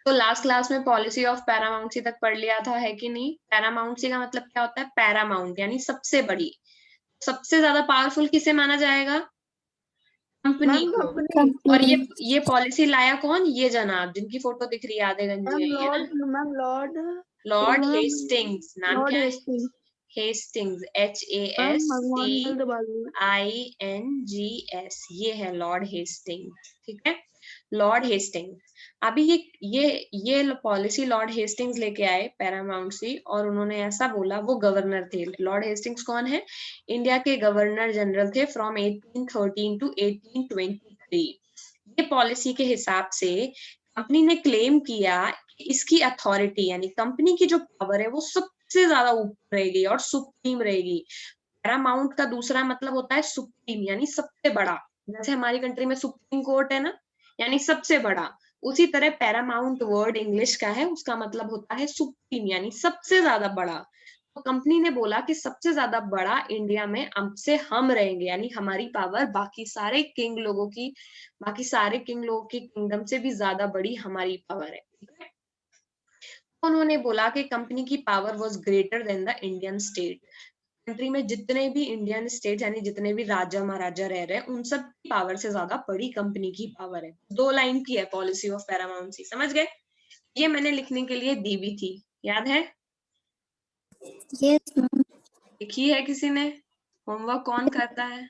तो last class में policy of paramountcy तक पढ़ लिया था, है कि नहीं? पैरामाउंसी का मतलब क्या होता है? पैरामाउंट यानी सबसे बड़ी। सबसे ज्यादा पावरफुल किसे माना जाएगा? कंपनी मैम को। कंपनी। और ये पॉलिसी लाया कौन? ये जनाब जिनकी फोटो दिख रही है आधे गंजे, मैम ये ना, मैम लॉर्ड मैम हेस्टिंग्स। नाम लॉर्ड क्या है? हेस्टिंग। हेस्टिंग्स, मैम भगवान जल्दबाजी। HASTINGS, ये है लॉर्ड हेस्टिंग्स, ठीक है। Lord Hastings. अभी ये पॉलिसी लॉर्ड हेस्टिंग्स लेके आए पैरामाउंसी, और उन्होंने ऐसा बोला, वो गवर्नर थे। लॉर्ड हेस्टिंग्स कौन है? इंडिया के गवर्नर जनरल थे फ्रॉम 1813 टू 1823। ये पॉलिसी के हिसाब से कंपनी ने क्लेम किया कि इसकी अथॉरिटी यानी कंपनी की जो पावर है वो सबसे ज्यादा ऊपर रहेगी और सुप्रीम रहेगी। पैरामाउंट का दूसरा मतलब होता है सुप्रीम यानी सबसे बड़ा। जैसे हमारी कंट्री में सुप्रीम कोर्ट है ना, यानी सबसे बड़ा। उसी तरह पैरामाउंट वर्ड इंग्लिश का है, उसका मतलब होता है सुप्रीम यानी सबसे ज्यादा बड़ा। तो कंपनी ने बोला कि सबसे ज्यादा बड़ा इंडिया में हमसे हम रहेंगे, यानी हमारी पावर बाकी सारे किंग लोगों की किंगडम से भी ज्यादा बड़ी हमारी पावर है, ठीक है। तो उन्होंने बोला कि कंपनी की power was greater than the Indian state. Country में जितने भी इंडियन स्टेट यानी जितने भी राजा महाराजा रह रहे हैं, उन सब की पावर से ज्यादा बड़ी कंपनी की पावर है। 2 लाइन की है पॉलिसी ऑफ पैरामाउंसी, समझ गए? ये मैंने लिखने के लिए दी भी थी, याद है? Yes ma'am. लिखी है किसी ने? होमवर्क कौन करता है?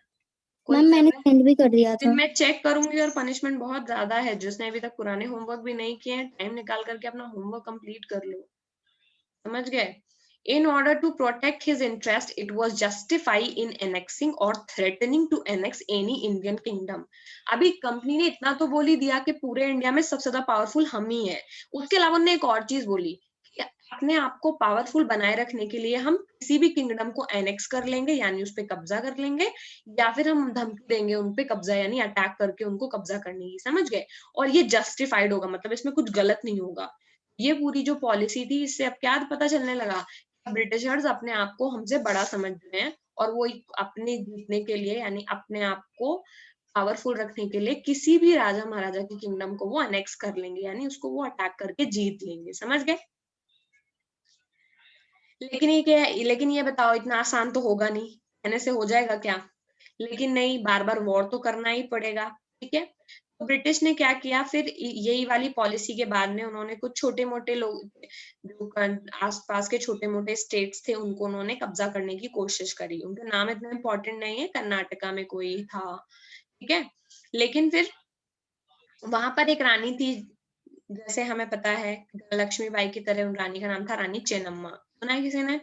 कोई मैम कर मैंने रहा है? सेंड भी कर दिया फिर था। मैं चेक करूंगी, और पनिशमेंट बहुत ज्यादा है। जिसने अभी तक पुराने होमवर्क भी नहीं किए हैं, टाइम निकाल करके अपना होमवर्क कंप्लीट कर लो, समझ गए? In order to protect his interest, it was justified in annexing or threatening to annex any Indian kingdom. अभी कंपनी ने इतना तो बोल ही दिया कि पूरे इंडिया में सबसे ज्यादा पावरफुल हम ही है। उसके अलावा उन्होंने एक और चीज बोली कि अपने आप को पावरफुल बनाए रखने के लिए हम किसी भी किंगडम को एनेक्स कर लेंगे, यानी उस पर कब्जा कर लेंगे, या फिर हम धमकी देंगे उन पे कब्जा यानी अटैक करके उनको कब्जा करने की, समझ गए? और ये जस्टिफाइड होगा, मतलब इसमें कुछ गलत नहीं होगा। ये पूरी जो पॉलिसी थी, इससे अब क्या पता चलने लगा? ब्रिटिशर्स अपने आप को हमसे बड़ा समझ रहे हैं, और वो अपने जीतने के लिए यानी अपने आप को पावरफुल रखने के लिए किसी भी राजा महाराजा की किंगडम को वो अनेक्स कर लेंगे, यानी उसको वो अटैक करके जीत लेंगे, समझ गए? लेकिन ये बताओ, इतना आसान तो होगा नहीं, कहने से हो जाएगा क्या? लेकिन नहीं, बार बार वॉर तो करना ही पड़ेगा, ठीक है। तो ब्रिटिश ने क्या किया फिर, यही वाली पॉलिसी के बाद में उन्होंने कुछ छोटे मोटे लोग जो आसपास के छोटे मोटे स्टेट्स थे, उनको उन्होंने कब्जा करने की कोशिश करी। उनका नाम इतना इम्पोर्टेंट नहीं है, कर्नाटका में कोई था, ठीक है। लेकिन फिर वहां पर एक रानी थी, जैसे हमें पता है लक्ष्मीबाई की तरह, उन रानी का नाम था रानी चेन्नम्मा। सुना है किसी ने?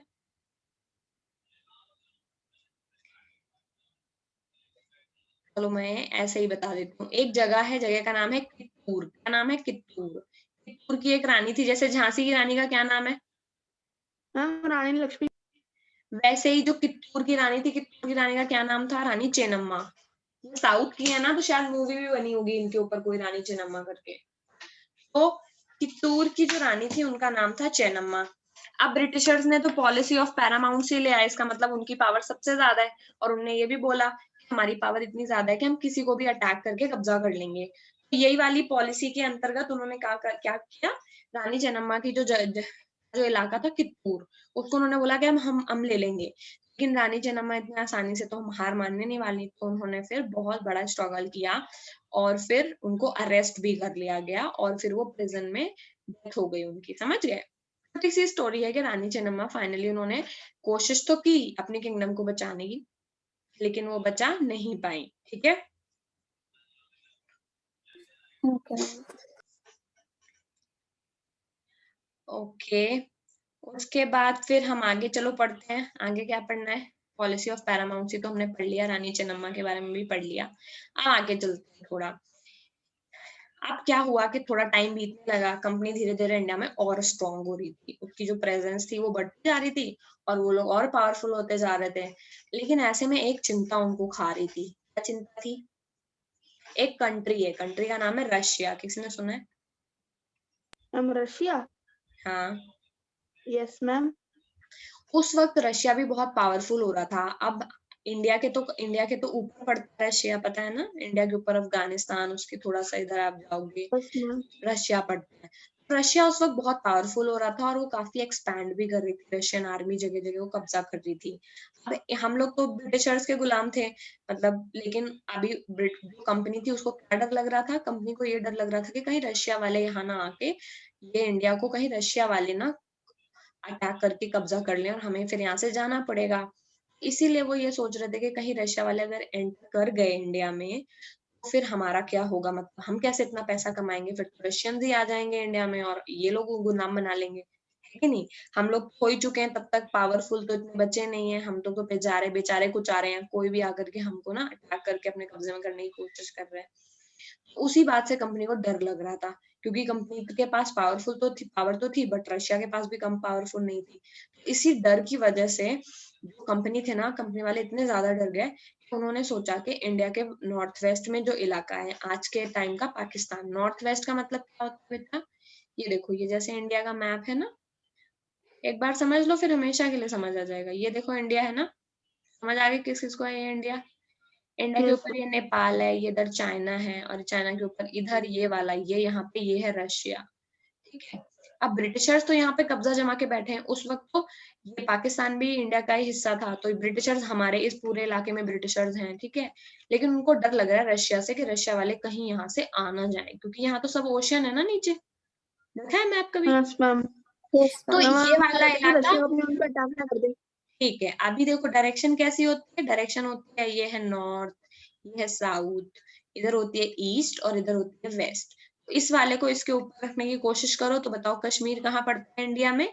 चलो मैं ऐसे ही बता देती हूँ। एक जगह है, जगह का नाम है कित्तूर। क्या नाम है? कित्तूर। कित्तूर की एक रानी थी, जैसे झांसी की रानी का क्या नाम है? रानी लक्ष्मी। वैसे ही जो कित्तूर की रानी थी, कित्तूर की रानी का क्या नाम था? रानी चेन्नम्मा। ये साउथ की है ना, तो शायद मूवी भी बनी होगी इनके ऊपर कोई, रानी चेन्नम्मा करके। तो कित्तूर की जो रानी थी उनका नाम था चेन्नम्मा। अब ब्रिटिशर्स ने तो पॉलिसी ऑफ पैरामाउंट से ले आए, इसका मतलब उनकी पावर सबसे ज्यादा है, और उन्होंने ये भी बोला कि हमारी पावर इतनी ज्यादा है कि हम किसी को भी अटैक करके कब्जा कर लेंगे। तो यही वाली पॉलिसी के अंतर्गत उन्होंने क्या किया, रानी चेन्नम्मा की जो इलाका था कित्तूर, उसको उन्होंने बोला कि हम ले लेंगे। लेकिन रानी चेन्नम्मा इतनी आसानी से तो हम हार मानने नहीं वाली, तो उन्होंने फिर बहुत बड़ा स्ट्रगल किया, और फिर उनको अरेस्ट भी कर लिया गया, और फिर वो प्रिजन में डेथ हो गई उनकी, समझ गए? छोटी सी स्टोरी है कि रानी चेन्नम्मा फाइनली उन्होंने कोशिश तो की अपनी किंगडम को बचाने की, लेकिन वो बचा नहीं पाई, ठीक है। ओके। ओके, उसके बाद फिर हम आगे चलो पढ़ते हैं। आगे क्या पढ़ना है? पॉलिसी ऑफ पैरामाउंसी तो हमने पढ़ लिया, रानी चेन्नम्मा के बारे में भी पढ़ लिया। अब आगे चलते हैं थोड़ा। अब क्या हुआ कि थोड़ा टाइम बीतने लगा, कंपनी धीरे धीरे इंडिया में और स्ट्रांग हो रही थी, उसकी जो प्रेजेंस थी वो बढ़ती जा रही थी, और वो लोग और पावरफुल होते जा रहे थे। लेकिन ऐसे में एक चिंता उनको खा रही थी। क्या चिंता थी? एक कंट्री है, कंट्री का नाम है रशिया। किसी ने सुना है? Ma'am Russia. हाँ। Yes ma'am. उस वक्त रशिया भी बहुत पावरफुल हो रहा था। अब इंडिया के तो ऊपर पड़ता है रशिया, पता है ना? इंडिया के ऊपर अफगानिस्तान, उसके थोड़ा सा इधर आप जाओगे यस मैम। रशिया पड़ता है। रशिया उस वक्त बहुत पावरफुल हो रहा था और वो काफी एक्सपैंड भी कर रही थी, रशियन आर्मी जगह जगह वो कब्जा कर रही थी। अब हम लोग तो ब्रिटिशर्स के गुलाम थे, मतलब, लेकिन अभी जो कंपनी थी उसको क्या डर लग रहा था, कंपनी को ये डर लग रहा था कि कहीं रशिया वाले यहाँ ना आके ये इंडिया को कहीं रशिया वाले ना अटैक करके कब्जा कर लें और हमें फिर यहाँ से जाना पड़ेगा। इसीलिए वो ये सोच रहे थे कि कहीं रशिया वाले अगर एंटर कर गए इंडिया में तो फिर हमारा क्या होगा, मतलब हम कैसे इतना पैसा कमाएंगे, फिर तो रशियन ही आ जाएंगे इंडिया में और ये लोग गुलाम बना लेंगे, है कि नहीं। हम लोग हो ही चुके हैं तब तक, पावरफुल तो इतने बच्चे नहीं है, हम तो बेचारे बेचारे कुछ आ रहे हैं, कोई भी आकर के हमको ना अटैक करके अपने कब्जे में करने की कोशिश कर रहे हैं। उसी बात से कंपनी को डर लग रहा था, क्योंकि कंपनी के पास पावर तो थी बट रशिया के पास भी कम पावरफुल नहीं थी। इसी डर की वजह से जो कंपनी थे ना, कंपनी वाले इतने ज्यादा डर गए कि उन्होंने सोचा कि इंडिया के नॉर्थ वेस्ट में जो इलाका है आज के टाइम का पाकिस्तान, नॉर्थ वेस्ट का मतलब क्या होता है बेटा, ये देखो, ये जैसे इंडिया का मैप है ना, एक बार समझ लो फिर हमेशा के लिए समझ आ जाएगा। ये देखो इंडिया है ना, समझ आ गई किस किस को है ये इंडिया। इंडिया के यस ऊपर ये नेपाल है, ये इधर चाइना है, और चाइना के ऊपर इधर ये वाला, ये यहाँ पे ये है रशिया, ठीक है। अब ब्रिटिशर्स तो यहाँ पे कब्जा जमा के बैठे हैं, उस वक्त तो ये पाकिस्तान भी इंडिया का ही हिस्सा था, तो ब्रिटिशर्स हमारे इस पूरे इलाके में ब्रिटिशर्स हैं, ठीक है। लेकिन उनको डर लग रहा है रशिया से कि रशिया वाले कहीं यहाँ से आ ना जाए, क्योंकि यहाँ तो सब ओशियन है ना नीचे, देखा है मैप कभी। Yes ma'am. तो ये मैम वाला कि इलाका, रशिया अपने उन पर अटैक ना कर दे। ठीक है, अभी देखो डायरेक्शन कैसी होती है, डायरेक्शन होती है, ये है नॉर्थ, ये है साउथ, इधर होती है ईस्ट और इधर होती है वेस्ट। तो इस वाले को इसके ऊपर रखने की कोशिश करो तो बताओ कश्मीर कहाँ पड़ता है इंडिया में,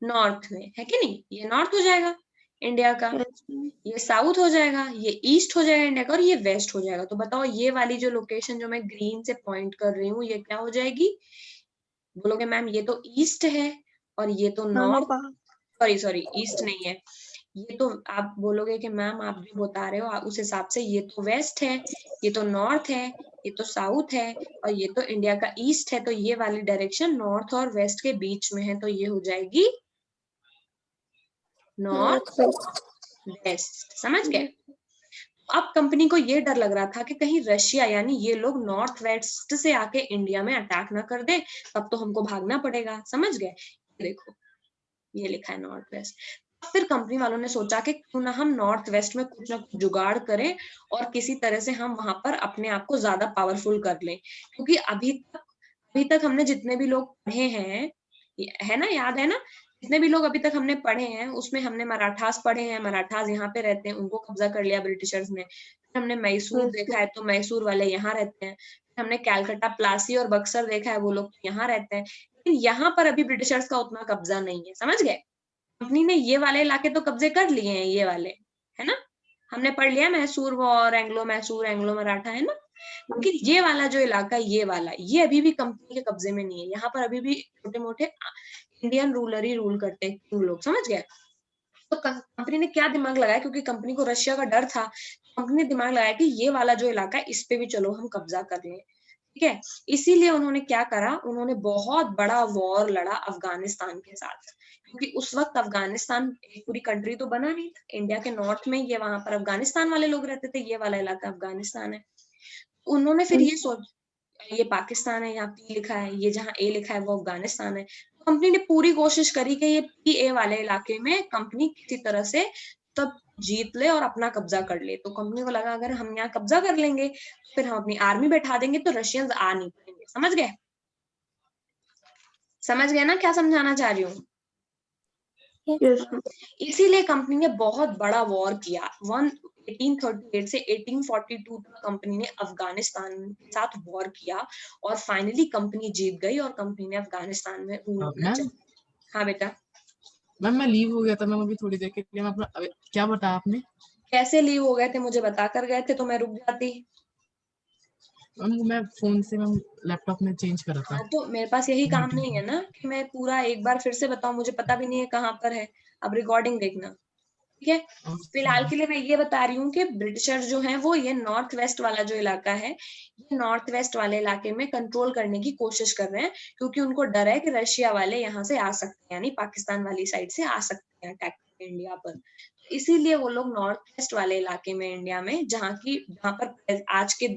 नॉर्थ में, है कि नहीं। ये नॉर्थ हो जाएगा इंडिया का, यस मैम। ये साउथ हो जाएगा, ये ईस्ट हो जाएगा इंडिया का, और ये वेस्ट हो जाएगा। तो बताओ ये वाली जो लोकेशन जो मैं ग्रीन से पॉइंट कर रही हूँ ये क्या हो जाएगी, बोलोगे मैम ये तो ईस्ट है और ये तो मैम नॉर्थ, आप सॉरी सॉरी ईस्ट नहीं है, ये तो आप बोलोगे कि मैम आप जो बता रहे हो उस हिसाब से ये तो वेस्ट है, ये तो नॉर्थ है, ये तो साउथ है, और ये तो इंडिया का ईस्ट है, तो ये वाली डायरेक्शन नॉर्थ और वेस्ट के बीच में है, तो ये हो जाएगी नॉर्थ वेस्ट, समझ गए। अब कंपनी को ये डर लग रहा था कि कहीं रशिया यानी ये लोग नॉर्थ वेस्ट से आके इंडिया में अटैक ना कर दे, तब तो हमको भागना पड़ेगा, समझ गए। देखो ये लिखा है नॉर्थ वेस्ट। फिर कंपनी वालों ने सोचा कि क्यों ना हम नॉर्थ वेस्ट में कुछ ना कुछ जुगाड़ करें और किसी तरह से हम वहां पर अपने आप को ज्यादा पावरफुल कर लें, क्योंकि अभी तक हमने जितने भी लोग पढ़े हैं, है ना, याद है ना, जितने भी लोग अभी तक हमने पढ़े हैं उसमें हमने मराठास पढ़े हैं, मराठास यहाँ पे रहते हैं, उनको कब्जा कर लिया ब्रिटिशर्स ने। फिर हमने मैसूर यस देखा है तो मैसूर वाले यहाँ रहते हैं। फिर हमने कैलकटा, प्लासी और बक्सर देखा है, वो लोग यहाँ रहते हैं। लेकिन यहाँ पर अभी ब्रिटिशर्स का उतना कब्जा नहीं है, समझ गए। कंपनी ने ये वाले इलाके तो कब्जे कर लिए हैं, ये वाले, है ना, हमने पढ़ लिया मैसूर और एंग्लो मैसूर, एंग्लो मराठा, है ना। लेकिन ये वाला जो इलाका, ये वाला, ये अभी भी कंपनी के कब्जे में नहीं है, यहाँ पर अभी भी छोटे मोटे इंडियन रूलर ही रूल करते हैं, क्यों लोग, समझ गए। तो कंपनी ने क्या दिमाग लगाया, क्योंकि कंपनी को रशिया का डर था, कंपनी ने दिमाग लगाया कि ये वाला जो इलाका है इस पे भी चलो हम कब्जा कर लें, ठीक है। इसीलिए उन्होंने क्या करा, उन्होंने बहुत बड़ा वॉर लड़ा अफगानिस्तान के साथ, क्योंकि उस वक्त अफगानिस्तान एक पूरी कंट्री तो बना नहीं था, इंडिया के नॉर्थ में ये वहां पर अफगानिस्तान वाले लोग रहते थे, ये वाला इलाका अफगानिस्तान है। उन्होंने फिर ये सोच, ये पाकिस्तान है, यहाँ पी लिखा है, ये जहाँ ए लिखा है वो अफगानिस्तान है। कंपनी ने पूरी कोशिश करी कि ये पी ए वाले इलाके में कंपनी किसी तरह से तब जीत ले और अपना कब्जा कर ले। तो कंपनी को लगा अगर हम यहाँ कब्जा कर लेंगे फिर हम अपनी आर्मी बैठा देंगे तो रशियंस आ नहीं पाएंगे, समझ गए। समझ गए ना क्या समझाना चाह रही हूँ। Yes ma'am. इसीलिए कंपनी ने बहुत बड़ा वॉर किया, 1838 से 1842 तक कंपनी ने अफगानिस्तान के साथ वॉर किया और फाइनली कंपनी जीत गई और कंपनी ने अफगानिस्तान में रूल करना मैम हाँ बेटा। मैम मैं लीव हो गया था मैम अभी थोड़ी देर के लिए। मैं अपना क्या बताया आपने? कैसे लीव हो गए थे, मुझे बता कर गए थे तो मैं रुक जाती। मैम मैं फोन से मैम लैपटॉप में चेंज करा था। हाँ तो मेरे पास यही काम मीटिंग नहीं है ना कि मैं पूरा एक बार फिर से बताऊं, मुझे पता भी नहीं है कहाँ पर है। अब रिकॉर्डिंग देखना, ठीक है। फिलहाल के लिए मैं ये बता रही हूँ कि ब्रिटिशर्स जो हैं वो ये नॉर्थ वेस्ट वाला जो इलाका है, ये नॉर्थ वेस्ट वाले इलाके में कंट्रोल करने की कोशिश कर रहे हैं, क्योंकि उनको डर है कि रशिया वाले यहाँ से आ सकते हैं, यानी पाकिस्तान वाली साइड से आ सकते हैं अटैक करने इंडिया पर। इसीलिए वो लोग नॉर्थ वेस्ट वाले इलाके में इंडिया में, जहाँ पर आज के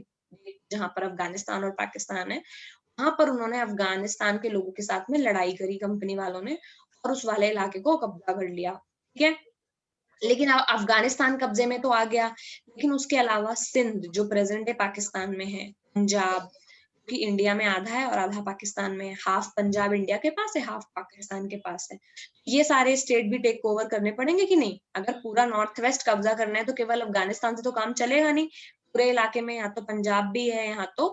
जहाँ पर अफगानिस्तान और पाकिस्तान है, वहां पर उन्होंने अफगानिस्तान के लोगों के साथ में लड़ाई करी कंपनी वालों ने, और उस वाले इलाके को कब्जा कर लिया, ठीक है। लेकिन अफगानिस्तान कब्जे में तो आ गया, लेकिन उसके अलावा सिंध जो प्रेजेंट डे पाकिस्तान में है, पंजाब कि इंडिया में आधा है और आधा पाकिस्तान में, हाफ पंजाब इंडिया के पास है, हाफ पाकिस्तान के पास है, ये सारे स्टेट भी टेक ओवर करने पड़ेंगे कि नहीं। अगर पूरा नॉर्थ वेस्ट कब्जा करना है तो केवल अफगानिस्तान से तो काम चलेगा नहीं, पूरे इलाके में यहाँ तो पंजाब भी है, यहाँ तो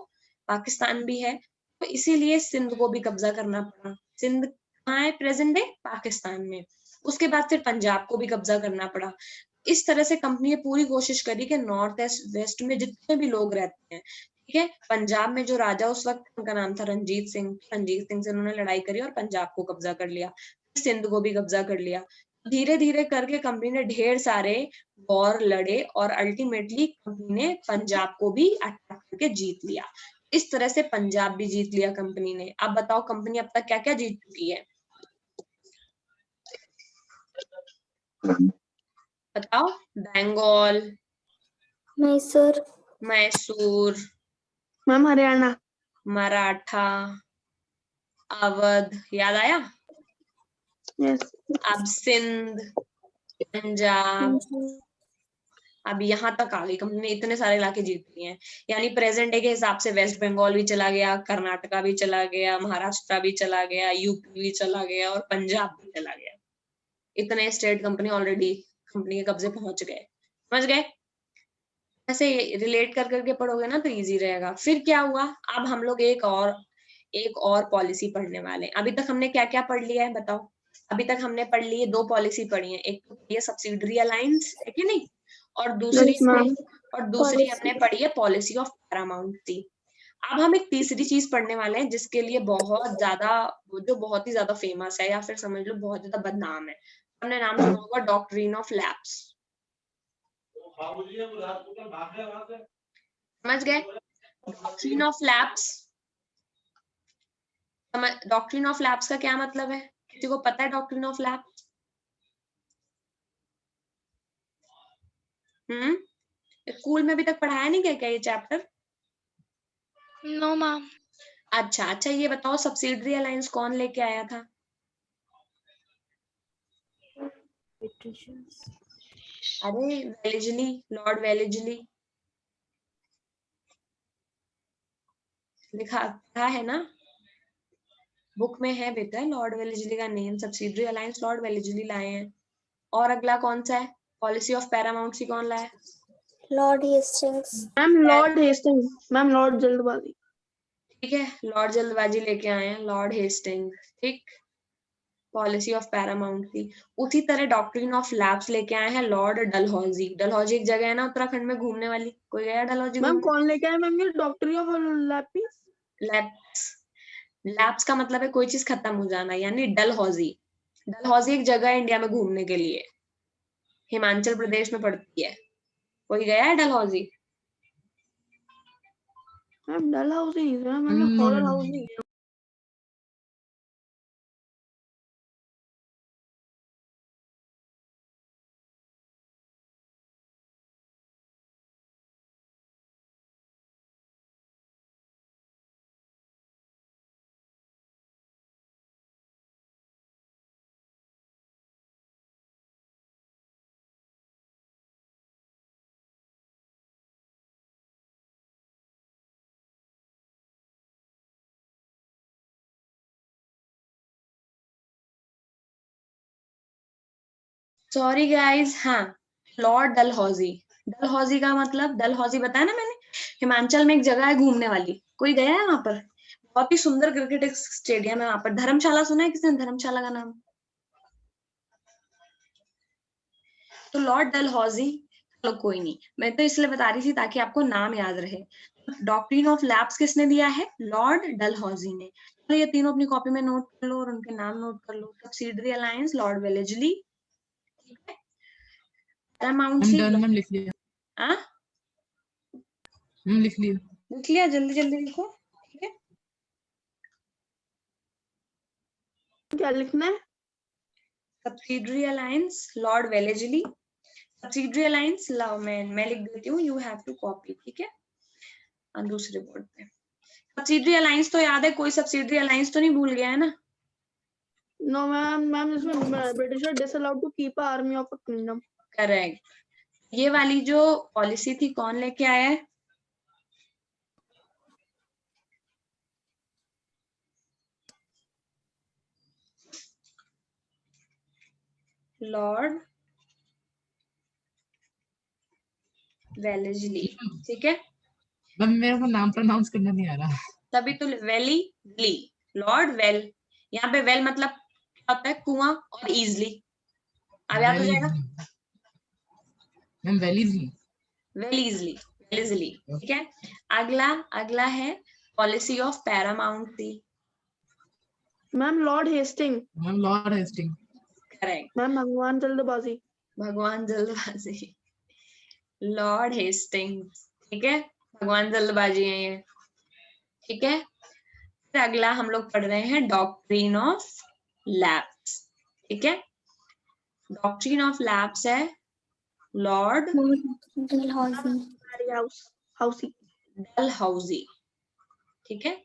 पाकिस्तान भी है, तो इसीलिए सिंध को भी कब्जा करना पड़ा। सिंध कहाँ है प्रेजेंट डे? पाकिस्तान में। उसके बाद फिर पंजाब को भी कब्जा करना पड़ा। इस तरह से कंपनी ने पूरी कोशिश करी कि नॉर्थ वेस्ट में जितने भी लोग रहते हैं, ठीक है, पंजाब में जो राजा उस वक्त, उनका नाम था रंजीत सिंह, रंजीत सिंह से उन्होंने लड़ाई करी और पंजाब को कब्जा कर लिया, सिंध को भी कब्जा कर लिया। धीरे धीरे करके कंपनी ने ढेर सारे वॉर लड़े और अल्टीमेटली कंपनी ने पंजाब को भी अटैक करके जीत लिया। इस तरह से पंजाब भी जीत लिया कंपनी ने। अब बताओ कंपनी अब तक क्या क्या जीत चुकी है, बताओ। बंगाल, मैसूर, मैसूर, मैम हरियाणा, मराठा, अवध, याद आया। यस, अब सिंध, पंजाब, अब यहाँ तक आ गई कंपनी ने, इतने सारे इलाके जीत लिए हैं। यानी प्रेजेंट डे के हिसाब से वेस्ट बंगाल भी चला गया, कर्नाटका भी चला गया, महाराष्ट्र भी चला गया, यूपी भी चला गया और पंजाब भी चला गया। इतने स्टेट कंपनी ऑलरेडी कंपनी के कब्जे पहुंच गए, समझ गए। ऐसे रिलेट कर करके पढ़ोगे ना तो इजी रहेगा। फिर क्या हुआ, अब हम लोग एक और पॉलिसी पढ़ने वाले हैं। अभी तक हमने क्या क्या पढ़ लिया है बताओ। अभी तक हमने पढ़ ली है, 2 पॉलिसी पढ़ी है, एक तो ये सब्सिडरी अलायंस है कि नहीं, और यस मैम, दूसरी हमने पढ़ी है पॉलिसी ऑफ पैरामाउंटी। अब हम एक तीसरी चीज पढ़ने वाले हैं जिसके लिए बहुत ज्यादा, जो बहुत ही ज्यादा फेमस है या फिर समझ लो बहुत ज्यादा बदनाम है। हमने नाम सुना होगा डॉक्ट्रिन ऑफ लैप्स, समझ गए। Doctrine of lapse, doctrine of lapse का क्या मतलब है, किसी को पता है डॉक्ट्रिन ऑफ लैप्स? स्कूल में अभी तक पढ़ाया नहीं क्या ये चैप्टर? No ma'am. अच्छा, ये बताओ सब्सिडरी अलायंस कौन लेके आया था? अरे वेलेजली, लॉर्ड वेलेजली, लिखा है ना, बुक में है बेटा, लॉर्ड वेलेजली का name. Subsidiary alliance Lord Wellesley लाए हैं। और अगला कौन सा है, पॉलिसी ऑफ पैरामाउंट कौन लाया? Lord Hastings. Ma'am Lord Hastings, ma'am Lord जल्दबाजी। ठीक है, लॉर्ड जल्दबाजी लेके आए हैं, लॉर्ड हेस्टिंग्स, ठीक। पॉलिसी ऑफ पैरामाउंट की। उसी तरह डॉक्ट्रिन ऑफ लैप्स लेके आए हैं लॉर्ड डलहौजी। डलहौजी एक जगह है ना उत्तराखंड में घूमने वाली, कोई गया डलहौजी मैम घूमने? कौन लेके आए मैम ये डॉक्टरी ऑफ लैपिस? लैप्स, लैप्स का मतलब है कोई चीज खत्म हो जाना, यानी डलहौजी। डलहौजी एक जगह है इंडिया में घूमने के लिए, हिमाचल प्रदेश में पड़ती है। कोई गया है डलहौजी? मैम डल हाउस ही नहीं है मैम, हॉरर हाउस नहीं है। सॉरी गाइस, हाँ, लॉर्ड डलहौजी। डलहौजी का मतलब, डलहौजी बताया ना मैंने, हिमाचल में एक जगह है घूमने वाली। कोई गया है वहां पर? बहुत ही सुंदर क्रिकेट स्टेडियम है वहां पर। धर्मशाला सुना है किसी ने, धर्मशाला का नाम? तो लॉर्ड डलहौजी, चलो कोई नहीं, मैं तो इसलिए बता रही थी ताकि आपको नाम याद रहे। डॉक्ट्रिन ऑफ लैप्स किसने दिया है? लॉर्ड डलहौजी ने। तो ये तीनों अपनी कॉपी में नोट कर लो और उनके नाम नोट कर लो। सब्सिडरी अलायंस लॉर्ड वेलेजली, ठीक है। पैरामाउंट सी, मैम लिख लिया, हाँ लिख लिया। लिख लिया, जल्दी जल्दी लिखो, ठीक है। क्या लिखना है? Subsidiary alliance Lord Wellesley, subsidiary alliance मैं लिख देती हूँ, यू हैव टू कॉपी, ठीक है, दूसरे बोर्ड पे। सब्सिडरी अलायंस तो याद है, कोई सब्सिडरी अलायंस तो नहीं भूल गया है ना? No, ma'am, इसमें British are disallowed to keep an army of a kingdom. Correct. ये वाली जो पॉलिसी थी कौन लेके आया है? लॉर्ड वेलेस्ली, ठीक है। मैम मेरे को नाम प्रोनाउंस करना नहीं आ रहा। तभी तो वेली, लॉर्ड वेल, यहाँ पे वेल मतलब क्या होता है? कुआं, और इजली, अब याद हो जाएगा। मैम वेलीजली। वेलीजली, वेलीजली, ठीक है। अगला है policy of paramountcy. Ma'am, Lord Hastings. Ma'am Lord Hastings. Correct. Ma'am, भगवान जल्दबाजी. भगवान जल्दबाजी, लॉर्ड हेस्टिंग्स, ठीक है। भगवान जल्दबाजी है ये, ठीक है। फिर अगला हम लोग पढ़ रहे हैं डॉक्ट्रिन ऑफ लैप्स, ठीक है। डॉक्ट्रिन ऑफ लैप्स है लॉर्ड हाउसी. डलहौजी, ठीक है।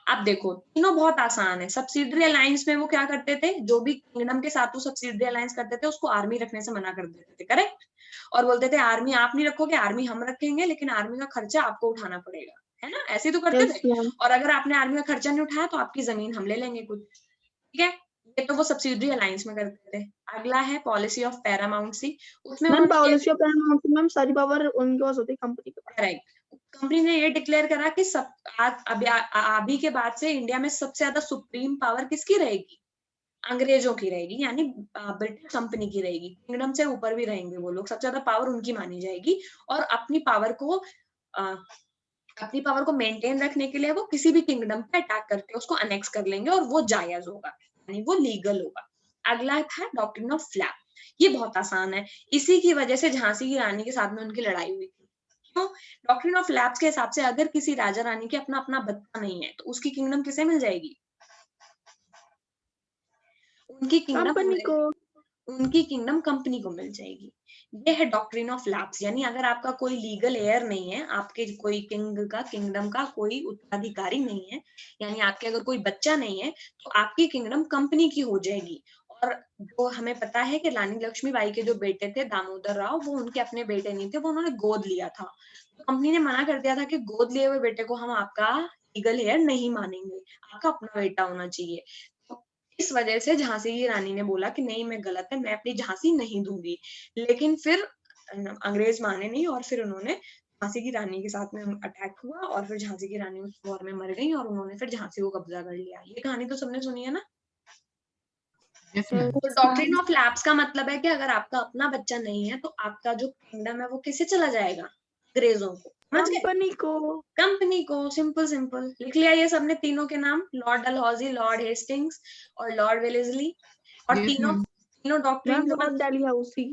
अब देखो तीनों बहुत आसान है। सब्सिडरी अलायंस में वो क्या करते थे, जो भी किंगडम के साथ वो सब्सिडरी अलायंस करते थे उसको आर्मी रखने से मना कर देते थे, करेक्ट। और बोलते थे आर्मी आप नहीं रखोगे, आर्मी हम रखेंगे, लेकिन आर्मी का खर्चा आपको उठाना पड़ेगा, है ना? ऐसे तो करते Yes, थे। ma'am. और अगर आपने आर्मी का खर्चा नहीं उठाया तो आपकी जमीन हम ले लेंगे कुछ, ठीक है। ये तो वो सब्सिडरी अलायंस में करते थे। अगला है पॉलिसी ऑफ पैरामाउंसी, उसमें Ma'am, उन्होंने policy of paramount. Ma'am, सारी power उनके पास होती है, कंपनी के पास. करेक्ट, कंपनी ने ये डिक्लेयर करा कि सब अभी के बाद से इंडिया में सबसे ज्यादा सुप्रीम पावर किसकी रहेगी? अंग्रेजों की रहेगी, यानी ब्रिटिश कंपनी की रहेगी। किंगडम से ऊपर भी रहेंगे वो लोग, सबसे ज्यादा पावर उनकी मानी जाएगी। और अपनी पावर को मेंटेन रखने के लिए वो किसी भी किंगडम पे अटैक करके उसको अनेक्स कर लेंगे, और वो जायज होगा, यानी वो लीगल होगा। अगला था डॉक्ट्रिन ऑफ फ्लैप, ये बहुत आसान है। इसी की वजह से झांसी की रानी के साथ में उनकी लड़ाई हुई थी। क्यों? डॉक्ट्रिन ऑफ लैप्स के हिसाब से अगर किसी राजा रानी के अपना अपना बच्चा नहीं है तो उसकी किंगडम किसे मिल जाएगी? उनकी कंपनी को. किंगडम कंपनी को मिल जाएगी। ये है डॉक्ट्रिन ऑफ लैप्स, यानी अगर आपका कोई लीगल हेयर नहीं है, आपके कोई किंगडम का कोई उत्तराधिकारी नहीं है, यानी आपके अगर कोई बच्चा नहीं है, तो आपकी किंगडम कंपनी की हो जाएगी। और जो हमें पता है कि रानी लक्ष्मीबाई के जो बेटे थे दामोदर राव, वो उनके अपने बेटे नहीं थे, वो उन्होंने गोद लिया था। तो कंपनी ने मना कर दिया था कि गोद लिए हुए बेटे को हम आपका लीगल हेयर नहीं मानेंगे, आपका अपना बेटा होना चाहिए। इस वजह से झांसी की रानी ने बोला कि नहीं, मैं गलत है, मैं अपनी झांसी नहीं दूंगी। लेकिन फिर अंग्रेज माने नहीं, और फिर उन्होंने झांसी की रानी के साथ में अटैक हुआ, और फिर झांसी की रानी उस वॉर में मर गई, और उन्होंने फिर झांसी को कब्जा कर लिया। ये कहानी तो सबने सुनी है ना? Yes ma'am. तो डॉक्ट्रिन ऑफ लैप्स का मतलब है कि अगर आपका अपना बच्चा नहीं है तो आपका जो किंगडम है वो किसे चला जाएगा? अंग्रेजों को, समझ गए? कंपनी को. कंपनी को, सिंपल सिंपल लिख लिया ये सबने तीनों के नाम, लॉर्ड डलहौजी, लॉर्ड हेस्टिंग्स और लॉर्ड वेलेस्ली। और यस तीनों मैम। तीनों डॉक्ट्रिन Ma'am, का Lord मतलब Dalhousie.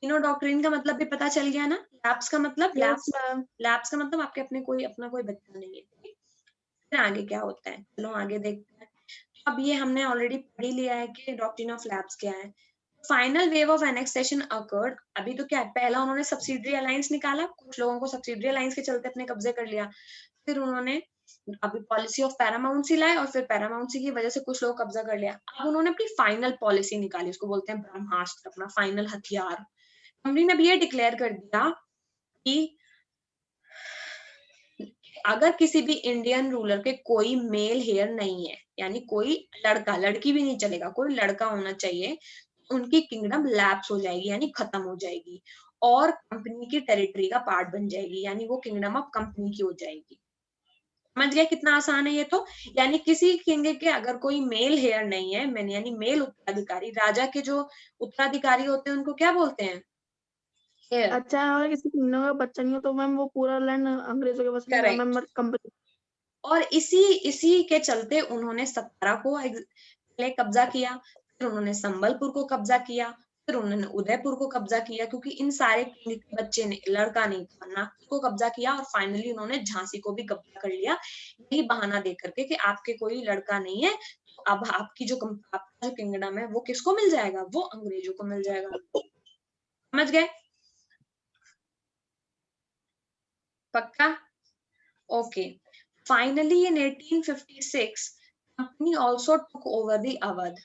तीनों डॉक्ट्रिन का मतलब भी पता चल गया ना? लैप्स का मतलब Yes, ma'am. लैप्स का मतलब आपके अपना कोई बच्चा नहीं है, ठीक? फिर आगे क्या होता है, चलो आगे देखते हैं। अब ये हमने ऑलरेडी पढ़ ही लिया है कि डॉक्ट्रिन ऑफ लैप्स क्या है। Final wave of annexation occurred, अभी तो क्या है, पहला उन्होंने सब्सिडरी अलायंस निकाला, कुछ लोगों को सब्सिडरी अलायंस के चलते अपने कब्जे कर लिया। फिर उन्होंने अभी पॉलिसी ऑफ पैरामाउंसी लाए, और फिर पैरामाउंसी की वजह से कुछ लोग कब्जा कर लिया। अब उन्होंने अपनी फाइनल पॉलिसी निकाली, उसको बोलते हैं ब्रह्मास्त्र, अपना फाइनल हथियार। कंपनी ने भी ये डिक्लेयर कर दिया कि अगर किसी भी इंडियन रूलर के कोई मेल हेयर नहीं है, यानी कोई लड़का, लड़की भी नहीं चलेगा, कोई लड़का होना चाहिए, उनकी किंगडम लैप्स हो जाएगी, यानी खत्म हो जाएगी, और कंपनी की टेरिटरी का पार्ट बन जाएगी, यानी वो किंगडम ऑफ कंपनी की हो जाएगी। समझ गया कितना आसान है ये तो? यानी किसी किंग के अगर कोई मेल हेयर नहीं है, मैंने यानी मेल उत्तराधिकारी, राजा के जो उत्तराधिकारी होते हैं उनको क्या बोलते हैं? हेयर। अच्छा है, अगर किसी किंगडम का बच्चा नहीं हो तो मैम वो पूरा लैंड अंग्रेजों के पास में जाएगा, करेक्ट। Ma'am company. और इसी के चलते उन्होंने सतारा को पहले कब्जा किया, फिर उन्होंने संबलपुर को कब्जा किया, फिर उन्होंने उदयपुर को कब्जा किया, क्योंकि इन सारे किंग के बच्चे ने, लड़का नहीं था, नागपुर को कब्जा किया, और फाइनली उन्होंने झांसी को भी कब्जा कर लिया, यही बहाना दे करके कि आपके कोई लड़का नहीं है, तो अब आपका जो किंगडम है वो किसको मिल जाएगा? वो अंग्रेजों को मिल जाएगा। समझ गए? पक्का? Okay. Finally in 1856 company also took over the Awadh.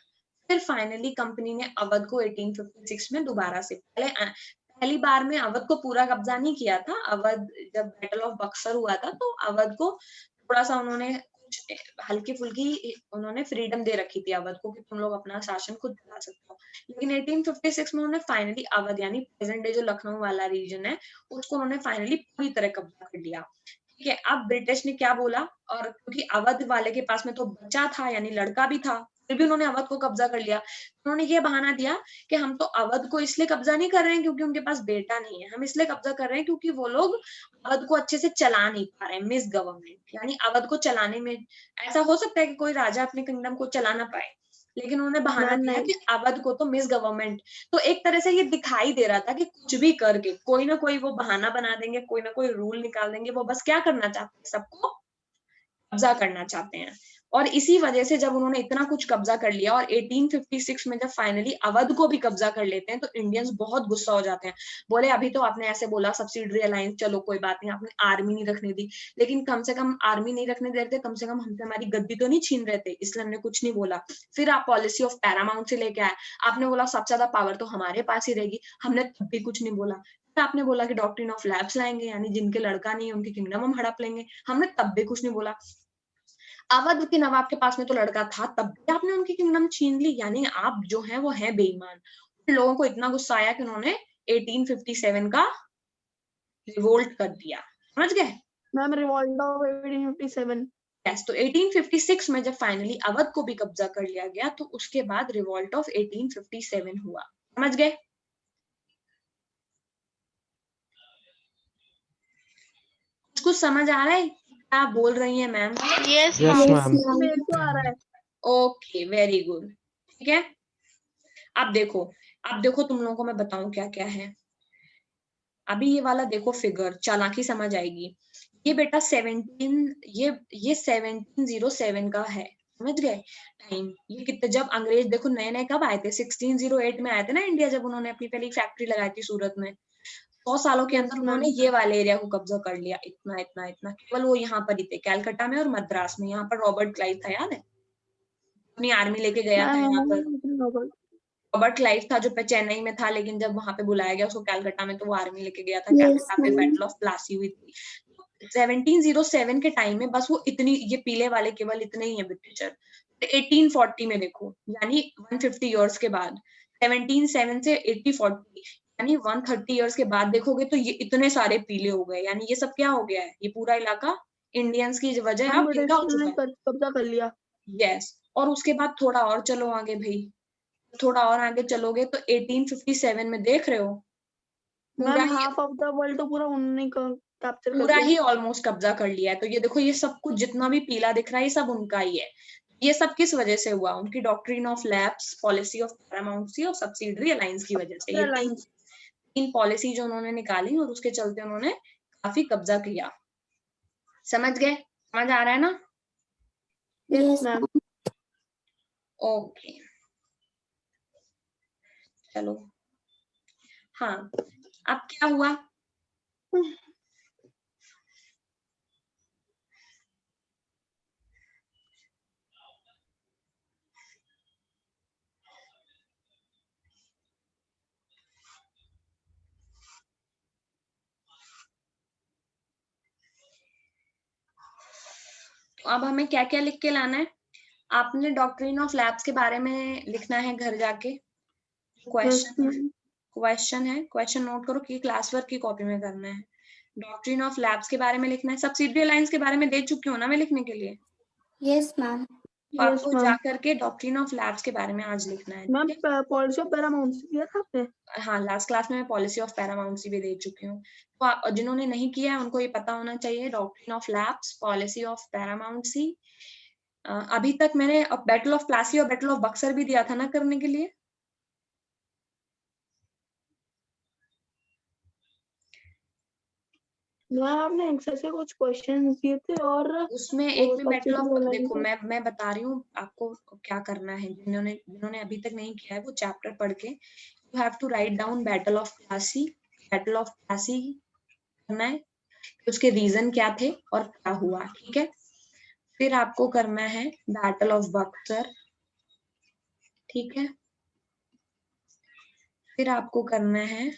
फिर फाइनली कंपनी ने अवध को 1856 में दोबारा से, पहली बार में अवध को पूरा कब्जा नहीं किया था। अवध जब बैटल ऑफ बक्सर हुआ था तो अवध को थोड़ा सा उन्होंने कुछ हल्की फुल्की उन्होंने फ्रीडम दे रखी थी अवध को कि तुम लोग अपना शासन खुद चला सकते हो। लेकिन 1856 में उन्होंने फाइनली अवध यानी प्रेजेंट डे जो लखनऊ वाला रीजन है उसको उन्होंने फाइनली पूरी तरह कब्जा कर लिया। ठीक है, अब ब्रिटिश ने क्या बोला, और क्योंकि अवध वाले के पास में तो बच्चा था यानी लड़का भी था, फिर भी उन्होंने अवध को कब्जा कर लिया। उन्होंने ये बहाना दिया कि हम तो अवध को इसलिए कब्जा नहीं कर रहे हैं क्योंकि उनके पास बेटा नहीं है, हम इसलिए कब्जा कर रहे हैं क्योंकि वो लोग अवध को अच्छे से चला नहीं पा रहे हैं, मिस गवर्नमेंट। यानी अवध को चलाने में ऐसा हो सकता है कि कोई राजा अपने किंगडम को चला ना पाए, लेकिन उन्होंने बहाना मैम दिया नहीं, कि अवध को तो मिस गवर्नमेंट। तो एक तरह से ये दिखाई दे रहा था कि कुछ भी करके कोई ना कोई वो बहाना बना देंगे, कोई ना कोई रूल निकाल देंगे, वो बस क्या करना चाहते हैं, सबको कब्जा करना चाहते हैं। और इसी वजह से जब उन्होंने इतना कुछ कब्जा कर लिया और 1856 में जब फाइनली अवध को भी कब्जा कर लेते हैं तो इंडियंस बहुत गुस्सा हो जाते हैं। बोले अभी तो आपने ऐसे बोला सब्सिडरी अलायंस, चलो कोई बात नहीं, आपने आर्मी नहीं रखने दी, लेकिन कम से कम आर्मी नहीं रखने दे रहे थे, कम से कम हमसे हमारी गद्दी तो नहीं छीन रहे थे, इसलिए हमने कुछ नहीं बोला। फिर आप पॉलिसी ऑफ पैरामाउंट से लेके आए, आपने बोला सबसे ज्यादा पावर तो हमारे पास ही रहेगी, हमने तब भी कुछ नहीं बोला। फिर आपने बोला कि डॉक्ट्रिन ऑफ लैप्स लाएंगे, यानी जिनके लड़का नहीं है उनके किंगडम हम हड़प लेंगे, हमने तब भी कुछ नहीं बोला। अवध के नवाब के पास में तो लड़का था, तब भी आपने उनकी किंगडम छीन ली, यानी आप जो हैं वो हैं बेईमान। लोगों को इतना गुस्सा आया कि उन्होंने 1857 का रिवोल्ट कर दिया, समझ गए? Ma'am revolt of 1857। यस, तो 1856 में जब फाइनली अवध को भी कब्जा कर लिया गया तो उसके बाद रिवॉल्ट ऑफ 1857 हुआ, समझ गए? कुछ समझ आ रहा है क्या बोल रही है ma'am? Yes, Yes, ma'am. ma'am. मेरे को आ रहा है। Okay, very good. ठीक है, अब देखो तुम लोगों को मैं बताऊं क्या क्या है। अभी ये वाला देखो फिगर, चालाकी समझ आएगी। ये बेटा 1707 का है, समझ गए टाइम? ये कितने, जब अंग्रेज देखो नए नए कब आए थे, 1608 में आए थे ना इंडिया, जब उन्होंने अपनी पहली फैक्ट्री लगाई थी सूरत में। 100 सालों के अंदर उन्होंने ये वाले एरिया को कब्जा कर लिया, इतना इतना इतना। केवल वो यहाँ पर ही थे, कैलकाटा में और मद्रास में। यहाँ पर रॉबर्ट क्लाइव था, याद है? अपनी आर्मी लेके गया था यहाँ पर। रॉबर्ट क्लाइव था जो चेन्नई में था, लेकिन जब वहां पे बुलाया गया उसको कैलकाटा में तो वो आर्मी लेके गया था। कैलकाटा पे बैटल ऑफ प्लासी हुई थी 1707 के टाइम में। बस वो इतनी, ये पीले वाले केवल इतने ही है ब्रिटिशर। 1840 में देखो, यानी 150 इयर्स के बाद, 1707 से 1840 यानी 130 इयर्स के बाद देखोगे तो ये इतने सारे पीले हो गए। यानी ये सब क्या हो गया है, ये पूरा इलाका इंडियंस की वजह अब इनका हो चुका है। कब्जा कर लिया। यस, और उसके बाद थोड़ा और चलो आगे भाई, थोड़ा और आगे चलोगे तो 1857 में देख रहे हो ma'am half of the world तो पूरा उन्होंने कैप्चर कर पूरा लिया। ही ऑलमोस्ट कब्जा कर लिया है। तो ये देखो, ये सब कुछ जितना भी पीला दिख रहा है ये सब उनका ही है। ये सब किस वजह से हुआ? उनकी doctrine of lapse, policy of paramountcy और सब्सिडरी अलायंस की वजह से। ये तीन पॉलिसी जो उन्होंने निकाली और उसके चलते उन्होंने काफी कब्जा किया, समझ गए? समझ आ रहा है ना? Yes ma'am. ओके, चलो। हाँ, अब क्या हुआ? तो अब हमें क्या क्या लिख के लाना है? आपने डॉक्ट्रिन ऑफ लैप्स के बारे में लिखना है घर जाके। क्वेश्चन है, क्वेश्चन नोट करो कि क्लास वर्क की कॉपी में करना है। डॉक्ट्रिन ऑफ लैप्स के बारे में लिखना है। सब्सिडरी अलायंस के बारे में दे चुकी हूँ ना मैं लिखने के लिए। Yes, ma'am. तो आपको जाकर के डॉक्ट्रिन ऑफ लैप्स के बारे में आज लिखना है। मैम पॉलिसी ऑफ पैरामाउंसी दिया था आपने? हाँ, लास्ट क्लास में मैं पॉलिसी ऑफ पैरामाउंसी भी दे चुकी हूँ। तो जिन्होंने नहीं किया है उनको ये पता होना चाहिए, doctrine of lapse, policy of paramountcy. अभी तक मैंने बैटल ऑफ प्लासी और बैटल ऑफ बक्सर भी दिया था ना करने के लिए। आपने आंसर से कुछ क्वेश्चन दिए थे और उसमें एक में बैटल ऑफ, देखो मैं बता रही हूँ आपको क्या करना है। जिन्होंने अभी तक नहीं किया है वो चैप्टर पढ़ के you have to write down battle of Plassey. Battle of Plassey करना है, उसके रीजन क्या थे और क्या हुआ, ठीक है? फिर आपको करना है बैटल ऑफ बक्सर, ठीक है। फिर आपको करना है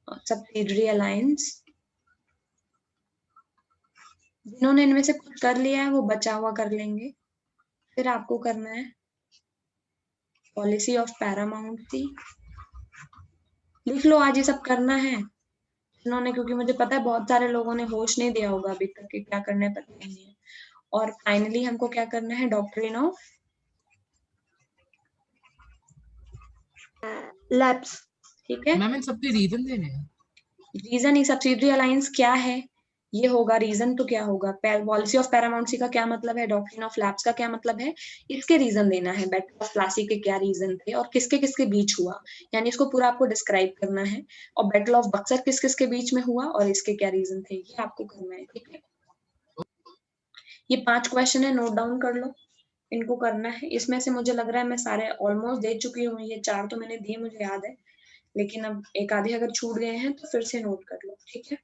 सब्सिडियरी अलायंस। जिन्होंने इनमें से कुछ कर लिया है वो बचा हुआ कर लेंगे। फिर आपको करना है पॉलिसी ऑफ पैरामाउंटी। लिख लो, आज ये सब करना है इन्होंने, क्योंकि मुझे पता है बहुत सारे लोगों ने होश नहीं दिया होगा अभी तक कि क्या करना है, पता नहीं है। और फाइनली हमको क्या करना है, डॉक्ट्रिन ऑफ लैब्स। ठीक है। मैम इन सबके रीजन देने हैं। रीजन ही सब्सिडियरी अलायंस क्या है ये होगा, रीजन तो क्या होगा, पॉलिसी ऑफ पैरामाउंटी का क्या मतलब है, डॉक्ट्रिन ऑफ लैब्स का क्या मतलब है, इसके रीजन देना है। बैटल ऑफ प्लासी के क्या रीजन थे और किसके किसके बीच हुआ, यानी इसको पूरा आपको डिस्क्राइब करना है। और बैटल ऑफ बक्सर किस किसके बीच में हुआ और इसके क्या रीजन थे, ये आपको करना है, ठीक है। ये 5 क्वेश्चन है, नोट डाउन कर लो, इनको करना है। इसमें से मुझे लग रहा है मैं सारे ऑलमोस्ट दे चुकी हूँ, ये 4 तो मैंने दिए मुझे याद है, लेकिन अब एक आधे अगर छूट गए हैं तो फिर से नोट कर लो, ठीक है।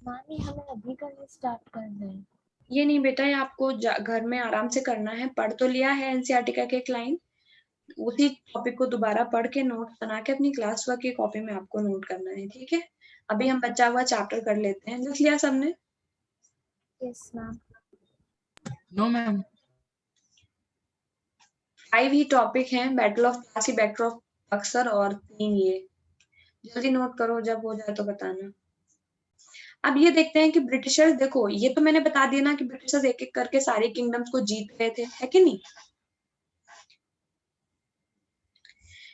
मामी हमें अभी करना स्टार्ट करना है। ये नहीं बेटा, ये आपको घर में आराम से करना है। पढ़ तो लिया है एनसीईआरटी का एक लाइन, उसी टॉपिक को दोबारा पढ़ के नोट बना के अपनी क्लास वर्क की कॉपी में आपको नोट करना है, ठीक है। अभी हम बचा हुआ चैप्टर कर लेते हैं। लिख लिया सबने? Yes ma'am. No ma'am. 5 ही टॉपिक हैं, battle of Plassey, battle of Buxar और 3 ये। जल्दी नोट करो, जब हो जाए तो बताना। अब ये देखते हैं कि ब्रिटिशर्स, देखो ये तो मैंने बता दिया ना कि ब्रिटिशर्स एक एक करके सारे किंगडम्स को जीत रहे थे, है कि नहीं,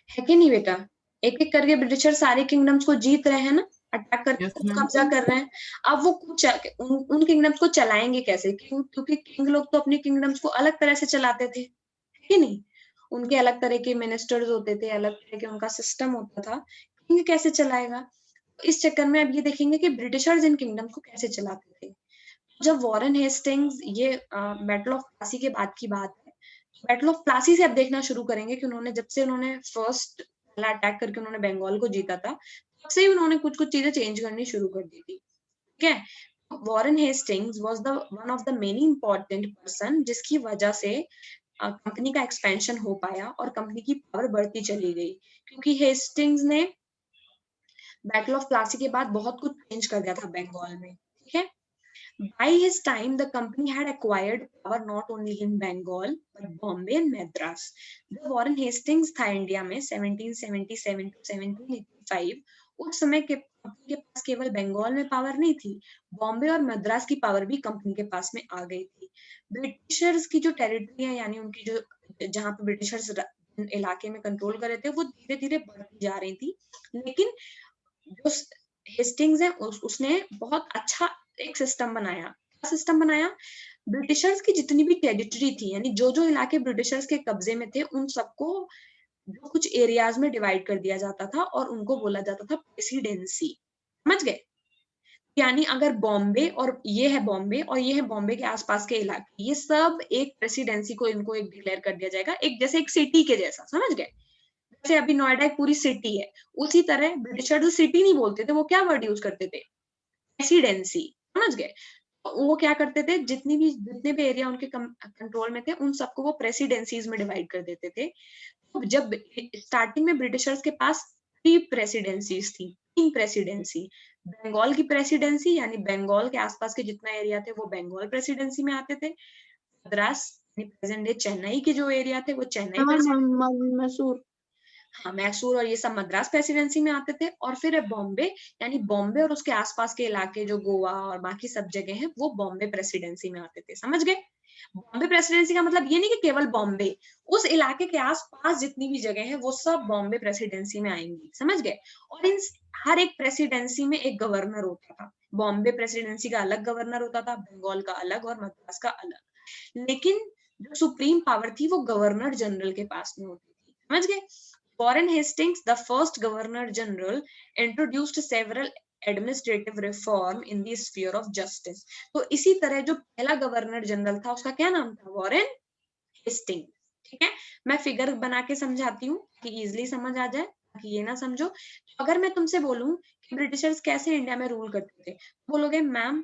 है कि नहीं बेटा। एक एक करके ब्रिटिशर्स सारे किंगडम्स को जीत रहे हैं ना, अटैक करके Yes, खुद ma'am. कब्जा कर रहे हैं। अब वो कुछ उन किंगडम्स को चलाएंगे कैसे, क्योंकि किंग लोग तो अपने किंगडम्स को अलग तरह से चलाते थे, है कि नहीं। उनके अलग तरह के मिनिस्टर्स होते थे, अलग तरह के उनका सिस्टम होता था। किंग कैसे चलाएगा, इस चक्कर में अब ये देखेंगे कि ब्रिटिशर्स इन किंगडम को कैसे चलाते थे। जब वॉरेन हेस्टिंग्स, ये बैटल ऑफ प्लासी के बाद की बात है, बैटल ऑफ प्लासी से अब देखना शुरू करेंगे कि उन्होंने जब से उन्होंने फर्स्ट पहला अटैक करके उन्होंने बंगाल को जीता था, तब से ही उन्होंने कुछ कुछ चीजें चेंज करनी शुरू कर दी थी, ठीक है। Warren Hastings was the one of the many important person, जिसकी वजह से कंपनी का एक्सपेंशन हो पाया और कंपनी की पावर बढ़ती चली गई, क्योंकि हेस्टिंग्स ने बैटल ऑफ प्लासी के बाद बहुत कुछ चेंज कर दिया था बंगाल में, ठीक है। By his time, the company had acquired power not only in Bengal but Bombay and Madras. जब वॉरेन हेस्टिंग्स था इंडिया में 1777 to 1785, उस समय के कंपनी के पास केवल बंगाल में पावर नहीं थी, बॉम्बे और मद्रास की पावर भी कंपनी के पास में आ गई थी। ब्रिटिशर्स की जो टेरिटरी है, यानी उनकी जो जहाँ पे ब्रिटिशर्स इलाके में कंट्रोल कर रहे थे, वो धीरे धीरे बढ़ती जा रही थी। लेकिन जो हेस्टिंग्स है उसने बहुत अच्छा एक सिस्टम बनाया। क्या सिस्टम बनाया, ब्रिटिशर्स की जितनी भी टेरिटरी थी, यानी जो जो इलाके ब्रिटिशर्स के कब्जे में थे, उन सबको जो कुछ एरियाज में डिवाइड कर दिया जाता था और उनको बोला जाता था प्रेसिडेंसी, समझ गए। यानी अगर बॉम्बे और ये है बॉम्बे और ये है बॉम्बे के आसपास के इलाके, ये सब एक प्रेसिडेंसी को इनको एक डिक्लेयर कर दिया जाएगा, एक जैसे एक सिटी के जैसा, समझ गए। जैसे अभी नोएडा एक पूरी सिटी है, उसी तरह ब्रिटिशर जो सिटी नहीं बोलते थे, वो क्या वर्ड यूज करते थे, प्रेसिडेंसी, समझ गए। वो क्या करते थे, जितने भी एरिया उनके कंट्रोल में थे, उन सबको वो प्रेसिडेंसीज में डिवाइड कर देते थे। तो जब स्टार्टिंग में ब्रिटिशर्स के पास 3 प्रेसिडेंसीज थी, 3 प्रेसिडेंसी। बंगाल की प्रेसिडेंसी, यानी बंगाल के आसपास के जितना एरिया थे वो बंगाल प्रेसिडेंसी में आते थे। मद्रास प्रेजेंट डे चेन्नई के जो एरिया थे वो चेन्नई मैसूर, हाँ, मैसूर और ये सब मद्रास प्रेसिडेंसी में आते थे। और फिर बॉम्बे, यानी बॉम्बे और उसके आसपास के इलाके जो गोवा और बाकी सब जगह हैं, वो बॉम्बे प्रेसिडेंसी में आते थे, समझ गए। बॉम्बे प्रेसिडेंसी का मतलब ये नहीं कि केवल बॉम्बे, उस इलाके के आसपास जितनी भी जगह है वो सब बॉम्बे प्रेसिडेंसी में आएंगी, समझ गए। और इन हर एक प्रेसिडेंसी में एक गवर्नर होता था। बॉम्बे प्रेसिडेंसी का अलग गवर्नर होता था, बंगाल का अलग और मद्रास का अलग। लेकिन जो सुप्रीम पावर थी वो गवर्नर जनरल के पास में होती थी, समझ गए। Warren Hastings, the first governor general, introduced several administrative reform in the sphere of justice. तो इसी तरह जो पहला गवर्नर जनरल था उसका क्या नाम था? Warren Hasting. ठीक है, मैं फिगर बना के समझाती हूँ कि इजिली समझ आ जाए, ताकि ये ना समझो। अगर मैं तुमसे बोलूं कि ब्रिटिशर्स कैसे इंडिया में रूल करते थे, बोलोगे मैम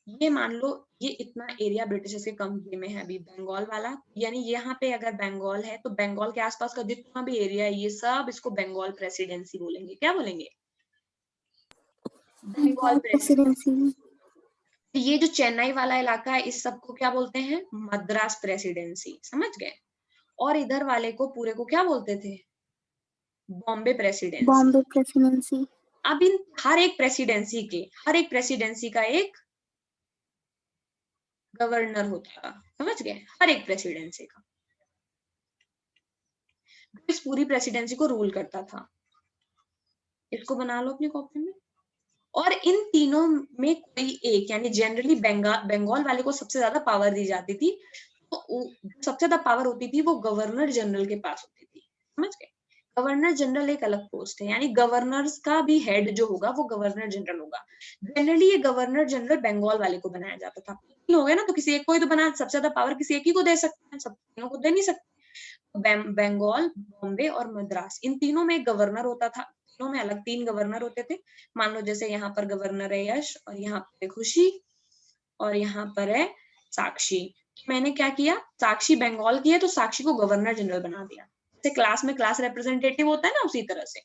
ये मान लो ये इतना एरिया ब्रिटिशर्स के कब्जे में है अभी, बंगाल वाला, यानी यहाँ पे अगर बंगाल है तो बंगाल के आसपास का जितना भी एरिया है ये सब इसको बंगाल प्रेसिडेंसी बोलेंगे। क्या बोलेंगे? बंगाल प्रेसिडेंसी। ये जो चेन्नई वाला इलाका है इस सबको क्या बोलते हैं? मद्रास प्रेसिडेंसी, समझ गए। और इधर वाले को पूरे को क्या बोलते थे? बॉम्बे प्रेसिडेंसी। बॉम्बे प्रेसिडेंसी। अब इन हर एक प्रेसिडेंसी का एक गवर्नर होता था, समझ गए, हर एक प्रेसिडेंसी का, इस पूरी प्रेसिडेंसी को रूल करता था। इसको बना लो अपनी कॉपी में। और इन तीनों में कोई एक, यानी जनरली बंगाल वाले को सबसे ज्यादा पावर दी जाती थी, तो सबसे ज्यादा पावर होती थी वो गवर्नर जनरल के पास होती थी, समझ गए। गवर्नर जनरल एक अलग पोस्ट है, यानी गवर्नर्स का भी हेड जो होगा वो गवर्नर जनरल होगा। जनरली ये गवर्नर जनरल बंगाल वाले को बनाया जाता था। तीन हो गए ना, तो किसी एक को ही तो बना, सबसे ज्यादा पावर किसी एक ही को दे सकते हैं, सब तीनों को दे नहीं सकते। बंगाल, बॉम्बे और मद्रास, इन तीनों में एक गवर्नर होता था। तीनों में अलग तीन गवर्नर होते थे। मान लो जैसे यहाँ पर गवर्नर है यश, और यहाँ पर खुशी, और यहाँ पर है साक्षी। मैंने क्या किया, साक्षी बंगाल की है तो साक्षी को गवर्नर जनरल बना दिया। जैसे क्लास में क्लास रिप्रेजेंटेटिव होता है ना, उसी तरह से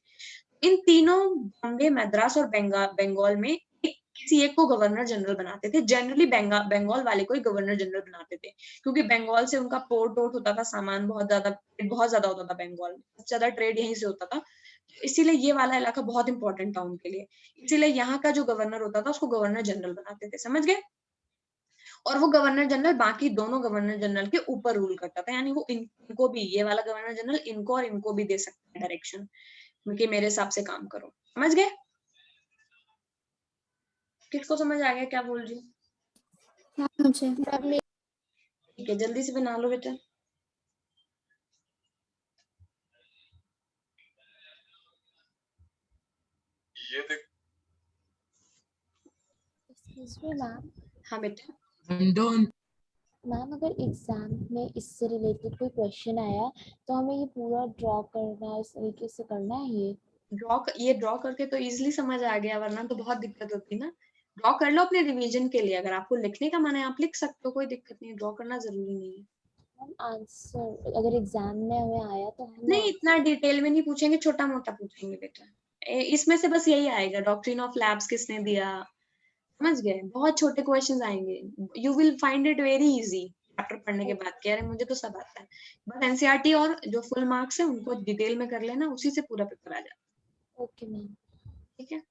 इन तीनों बॉम्बे, मद्रास और बंगाल में किसी एक को गवर्नर जनरल बनाते थे। जनरली बंगाल वाले को ही गवर्नर जनरल बनाते थे, क्योंकि बंगाल से उनका पोर्ट होता था, सामान बहुत ज्यादा होता था बंगाल में, सबसे ज्यादा ट्रेड यहीं से होता था। इसीलिए ये वाला इलाका बहुत इंपॉर्टेंट था उनके लिए। इसीलिए यहाँ का जो गवर्नर होता था उसको गवर्नर जनरल बनाते थे, समझ गए। और वो गवर्नर जनरल बाकी दोनों गवर्नर जनरल के ऊपर रूल करता था, यानी वो इनको भी, ये वाला गवर्नर जनरल इनको और इनको भी दे सकता है डायरेक्शन कि मेरे हिसाब से काम करो, समझ गए। किसको समझ आ गया क्या बोल रही हूँ? मुझे ठीक है, जल्दी से बना लो बेटा। ये देख। Excuse me ma'am. हाँ बेटा। मैम अगर एग्जाम में इससे रिलेटेड कोई क्वेश्चन आया तो हमें ये पूरा ड्रॉ करना है, इस तरीके से करना है। ये ड्रॉ करके तो इजीली समझ आ गया, वरना तो बहुत दिक्कत होती ना। ड्रॉ कर लो अपने रिवीजन के लिए, अगर आपको लिखने का मन है आप लिख सकते हो, कोई दिक्कत नहीं, ड्रॉ करना जरूरी नहीं है। आंसर अगर एग्जाम में हमें आया तो हम नहीं, इतना डिटेल में नहीं पूछेंगे, छोटा मोटा पूछेंगे बेटा। इसमें से बस यही आएगा, डॉक्ट्रिन ऑफ लैब्स किसने दिया, समझ गए। बहुत छोटे क्वेश्चंस आएंगे, you will find it very easy chapter पढ़ने के बाद। कह रहे मुझे तो सब आता है, बस एनसीईआरटी और जो फुल मार्क्स है उनको डिटेल में कर लेना, उसी से पूरा पेपर आ जाता है। ओके मैम, ठीक है।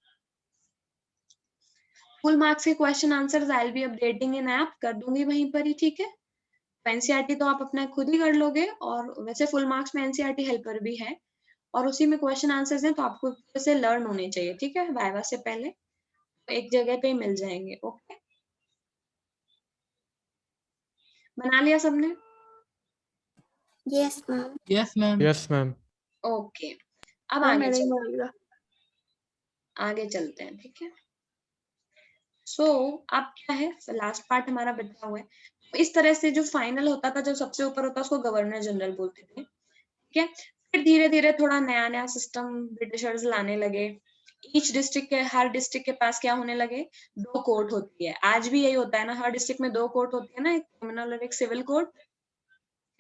फुल मार्क्स के question answers I will be updating in app, कर दूंगी वहीं पर ही, ठीक है। एनसीईआरटी तो आप अपना खुद ही कर लोगे, और वैसे फुल मार्क्स में एनसीईआरटी हेल्पर भी है, और उसी में क्वेश्चन आंसर्स हैं, तो आपको से लर्न होने चाहिए, ठीक है, वाइवा से पहले एक जगह पे ही मिल जाएंगे। ओके, बना लिया सबने? Yes ma'am. Yes ma'am. Yes ma'am. Okay, अब मैम आगे मैंने ही चलते बना लिया। आगे चलते हैं, ठीक है। सो अब क्या है, लास्ट पार्ट हमारा बचा हुआ है। तो इस तरह से जो फाइनल होता था, जो सबसे ऊपर होता उसको गवर्नर जनरल बोलते थे, ठीक है। फिर धीरे धीरे थोड़ा नया नया सिस्टम ब्रिटिशर्स लाने लगे। ईच डिस्ट्रिक्ट के, हर डिस्ट्रिक्ट के पास क्या होने लगे, 2 कोर्ट होती है। आज भी यही होता है ना, हर डिस्ट्रिक्ट में 2 कोर्ट होती है ना, एक क्रिमिनल और एक सिविल कोर्ट,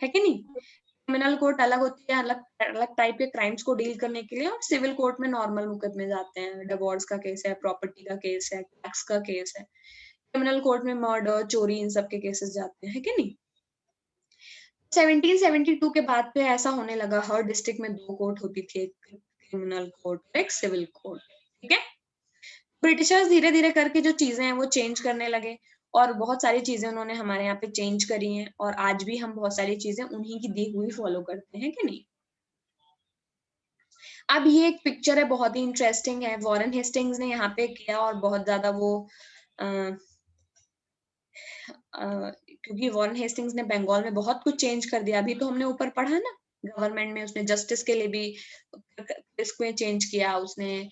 है कि नहीं। क्रिमिनल कोर्ट अलग होती है, अलग अलग टाइप के क्राइम्स को डील करने के लिए, और सिविल कोर्ट में नॉर्मल मुकदमे जाते हैं, डिवोर्स का केस है, प्रॉपर्टी का केस है, टैक्स का केस है। क्रिमिनल कोर्ट में मर्डर, चोरी, इन सब के केसेस जाते हैं, है कि नहीं। 1772 के बाद पे ऐसा होने लगा, हर डिस्ट्रिक्ट में 2 कोर्ट होती थी, एक क्रिमिनल कोर्ट, एक सिविल कोर्ट, ठीक है। ब्रिटिशर्स धीरे धीरे करके जो चीजें हैं वो चेंज करने लगे, और बहुत सारी चीजें उन्होंने हमारे यहाँ पे चेंज करी हैं, और आज भी हम बहुत सारी चीजें उन्हीं की दी हुई फॉलो करते हैं कि नहीं। अब ये एक पिक्चर है, बहुत ही इंटरेस्टिंग है, वॉरेन हेस्टिंग्स ने यहाँ पे किया, और बहुत ज्यादा वो क्योंकि वॉरेन हेस्टिंग्स ने बंगाल में बहुत कुछ चेंज कर दिया। अभी तो हमने ऊपर पढ़ा ना, गवर्नमेंट में उसने जस्टिस के लिए भी इसको चेंज किया, उसने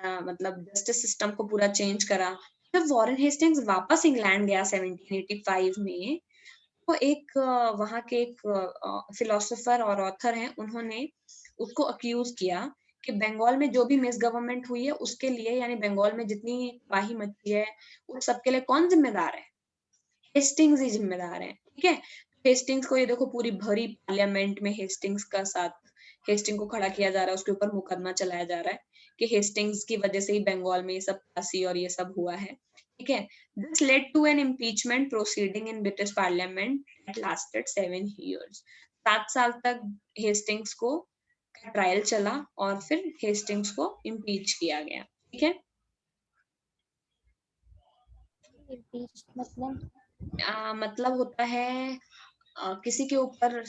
मतलब जस्टिस सिस्टम को पूरा चेंज करा। जब वॉरेन हेस्टिंग्स वापस इंग्लैंड गया 1785 में, तो एक वहां के एक फिलोसोफर और ऑथर हैं, उन्होंने उसको अक्यूज किया कि बंगाल में जो भी मिस गवर्नमेंट हुई है उसके लिए, यानी बंगाल में जितनी तबाही मची है उस सबके लिए कौन जिम्मेदार है? हेस्टिंग्स ही जिम्मेदार है, ठीक है। हेस्टिंग्स को ये देखो, पूरी भरी पार्लियामेंट में हेस्टिंग्स का साथ, हेस्टिंग को खड़ा किया जा रहा है, उसके ऊपर मुकदमा चलाया जा रहा है कि हेस्टिंग्स की वजह से ही बंगाल में ये सब फांसी और ये सब हुआ है, ठीक है। This led to an impeachment proceeding in British parliament that lasted 7 years। 7 साल तक हेस्टिंग्स को ट्रायल चला और फिर हेस्टिंग्स को इम्पीच किया गया, ठीक है। इम्पीच मतलब? मतलब होता है किसी के ऊपर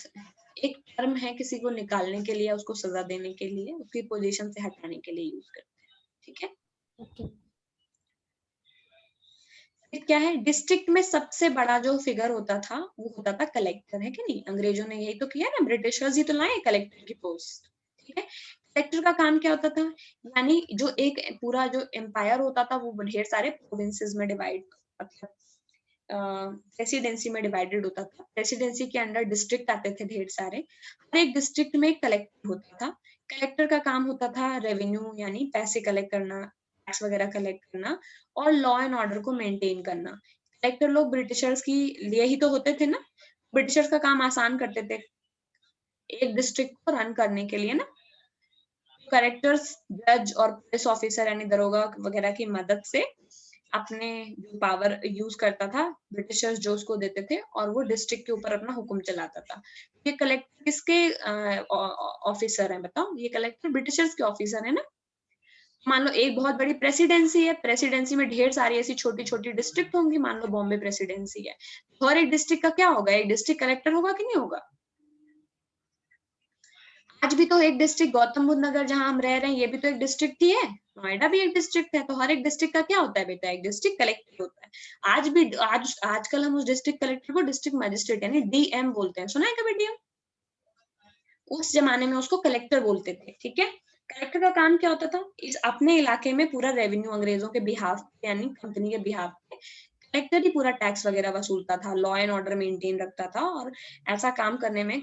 एक टर्म है, किसी को निकालने के लिए, उसको सजा देने के लिए, उसकी पोजीशन से हटाने के लिए यूज करते हैं, ठीक है। ओके। फिर क्या है, डिस्ट्रिक्ट में सबसे बड़ा जो फिगर होता था वो होता था कलेक्टर, है कि नहीं। अंग्रेजों ने यही तो किया ना, ब्रिटिशर्स ही तो लाए कलेक्टर की पोस्ट, ठीक है। कलेक्टर का काम क्या होता था, यानी जो एक पूरा जो एम्पायर होता था वो ढेर सारे प्रोविंसेस में डिवाइड, प्रेसिडेंसी में डिवाइडेड होता था। प्रेसिडेंसी के अंडर डिस्ट्रिक्ट आते थे ढेर सारे, हर एक डिस्ट्रिक्ट में एक कलेक्टर होता था। कलेक्टर का काम होता था रेवेन्यू, यानी पैसे कलेक्ट करना, टैक्स वगैरह कलेक्ट करना, और लॉ एंड ऑर्डर को मेंटेन करना। कलेक्टर लोग ब्रिटिशर्स की लिए ही तो होते थे ना, ब्रिटिशर्स का काम आसान करते थे एक डिस्ट्रिक्ट को रन करने के लिए ना। कलेक्टर्स, जज और पुलिस ऑफिसर यानी दरोगा वगैरह की मदद से अपने जो पावर यूज करता था, ब्रिटिशर्स जो उसको देते थे, और वो डिस्ट्रिक्ट के ऊपर अपना हुक्म चलाता था। ये कलेक्टर किसके ऑफिसर हैं बताओ? ये कलेक्टर ब्रिटिशर्स के ऑफिसर है ना। मान लो एक बहुत बड़ी प्रेसिडेंसी है, प्रेसिडेंसी में ढेर सारी ऐसी छोटी छोटी डिस्ट्रिक्ट होंगी, मान लो बॉम्बे प्रेसिडेंसी है, हर एक डिस्ट्रिक्ट का क्या होगा, एक डिस्ट्रिक्ट कलेक्टर होगा कि नहीं होगा। आज भी तो एक डिस्ट्रिक्ट गौतम बुद्ध नगर जहां हम रह रहे हैं, ये भी तो एक डिस्ट्रिक्ट ही है, नोएडा भी एक डिस्ट्रिक्ट है। तो हर एक डिस्ट्रिक्ट का क्या होता है बेटा, एक डिस्ट्रिक्ट कलेक्टर होता है। आज भी आजकल हम उस डिस्ट्रिक्ट कलेक्टर को डिस्ट्रिक्ट मजिस्ट्रेट यानी डीएम बोलते हैं, सुना है कभी डीएम? उस जमाने में उसको कलेक्टर बोलते थे, ठीक है। कलेक्टर का काम क्या होता था, इस अपने इलाके में पूरा रेवेन्यू अंग्रेजों के बिहाफ यानी कंपनी के बिहाफ पे कलेक्टर ही पूरा टैक्स वगैरह वसूलता था, लॉ एंड ऑर्डर मेंटेन रखता था। और ऐसा काम करने में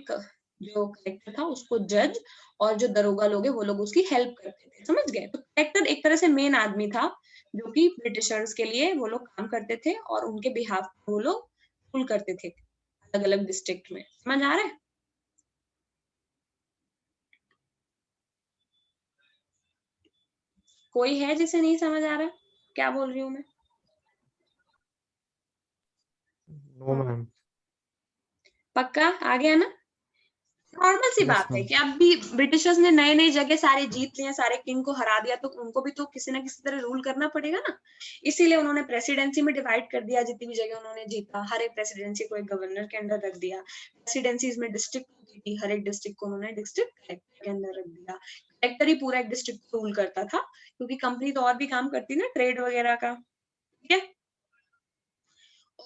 जो कलेक्टर था उसको जज और जो दरोगा लोग हैं वो लोग उसकी हेल्प करते थे, समझ गए। तो कलेक्टर एक तरह से मेन आदमी था जो कि ब्रिटिशर्स के लिए वो लोग काम करते थे और उनके बिहाफ वो लोग रूल करते थे अलग अलग डिस्ट्रिक्ट में। समझ आ रहा है? कोई है जिसे नहीं समझ आ रहा क्या बोल रही हूँ मैं? No ma'am. पक्का आ गया ना? नॉर्मल सी यस बात है मैम। कि अब भी ब्रिटिशर्स ने नए नई जगह सारे जीत लिए, सारे किंग को हरा दिया, तो उनको भी तो किसी ना किसी तरह रूल करना पड़ेगा ना। इसीलिए उन्होंने प्रेसिडेंसी में डिवाइड कर दिया, जितनी भी जगह उन्होंने जीता हर एक प्रेसिडेंसी को एक गवर्नर के अंडर रख दिया। प्रेसिडेंसीज में डिस्ट्रिक्ट होती थी, हर एक डिस्ट्रिक्ट को उन्होंने डिस्ट्रिक्ट कलेक्टर के अंदर रख दिया। कलेक्टर ही पूरा एक डिस्ट्रिक्ट को रूल करता था, क्योंकि कंपनी तो और भी काम करती ना, ट्रेड वगैरह का, ठीक है।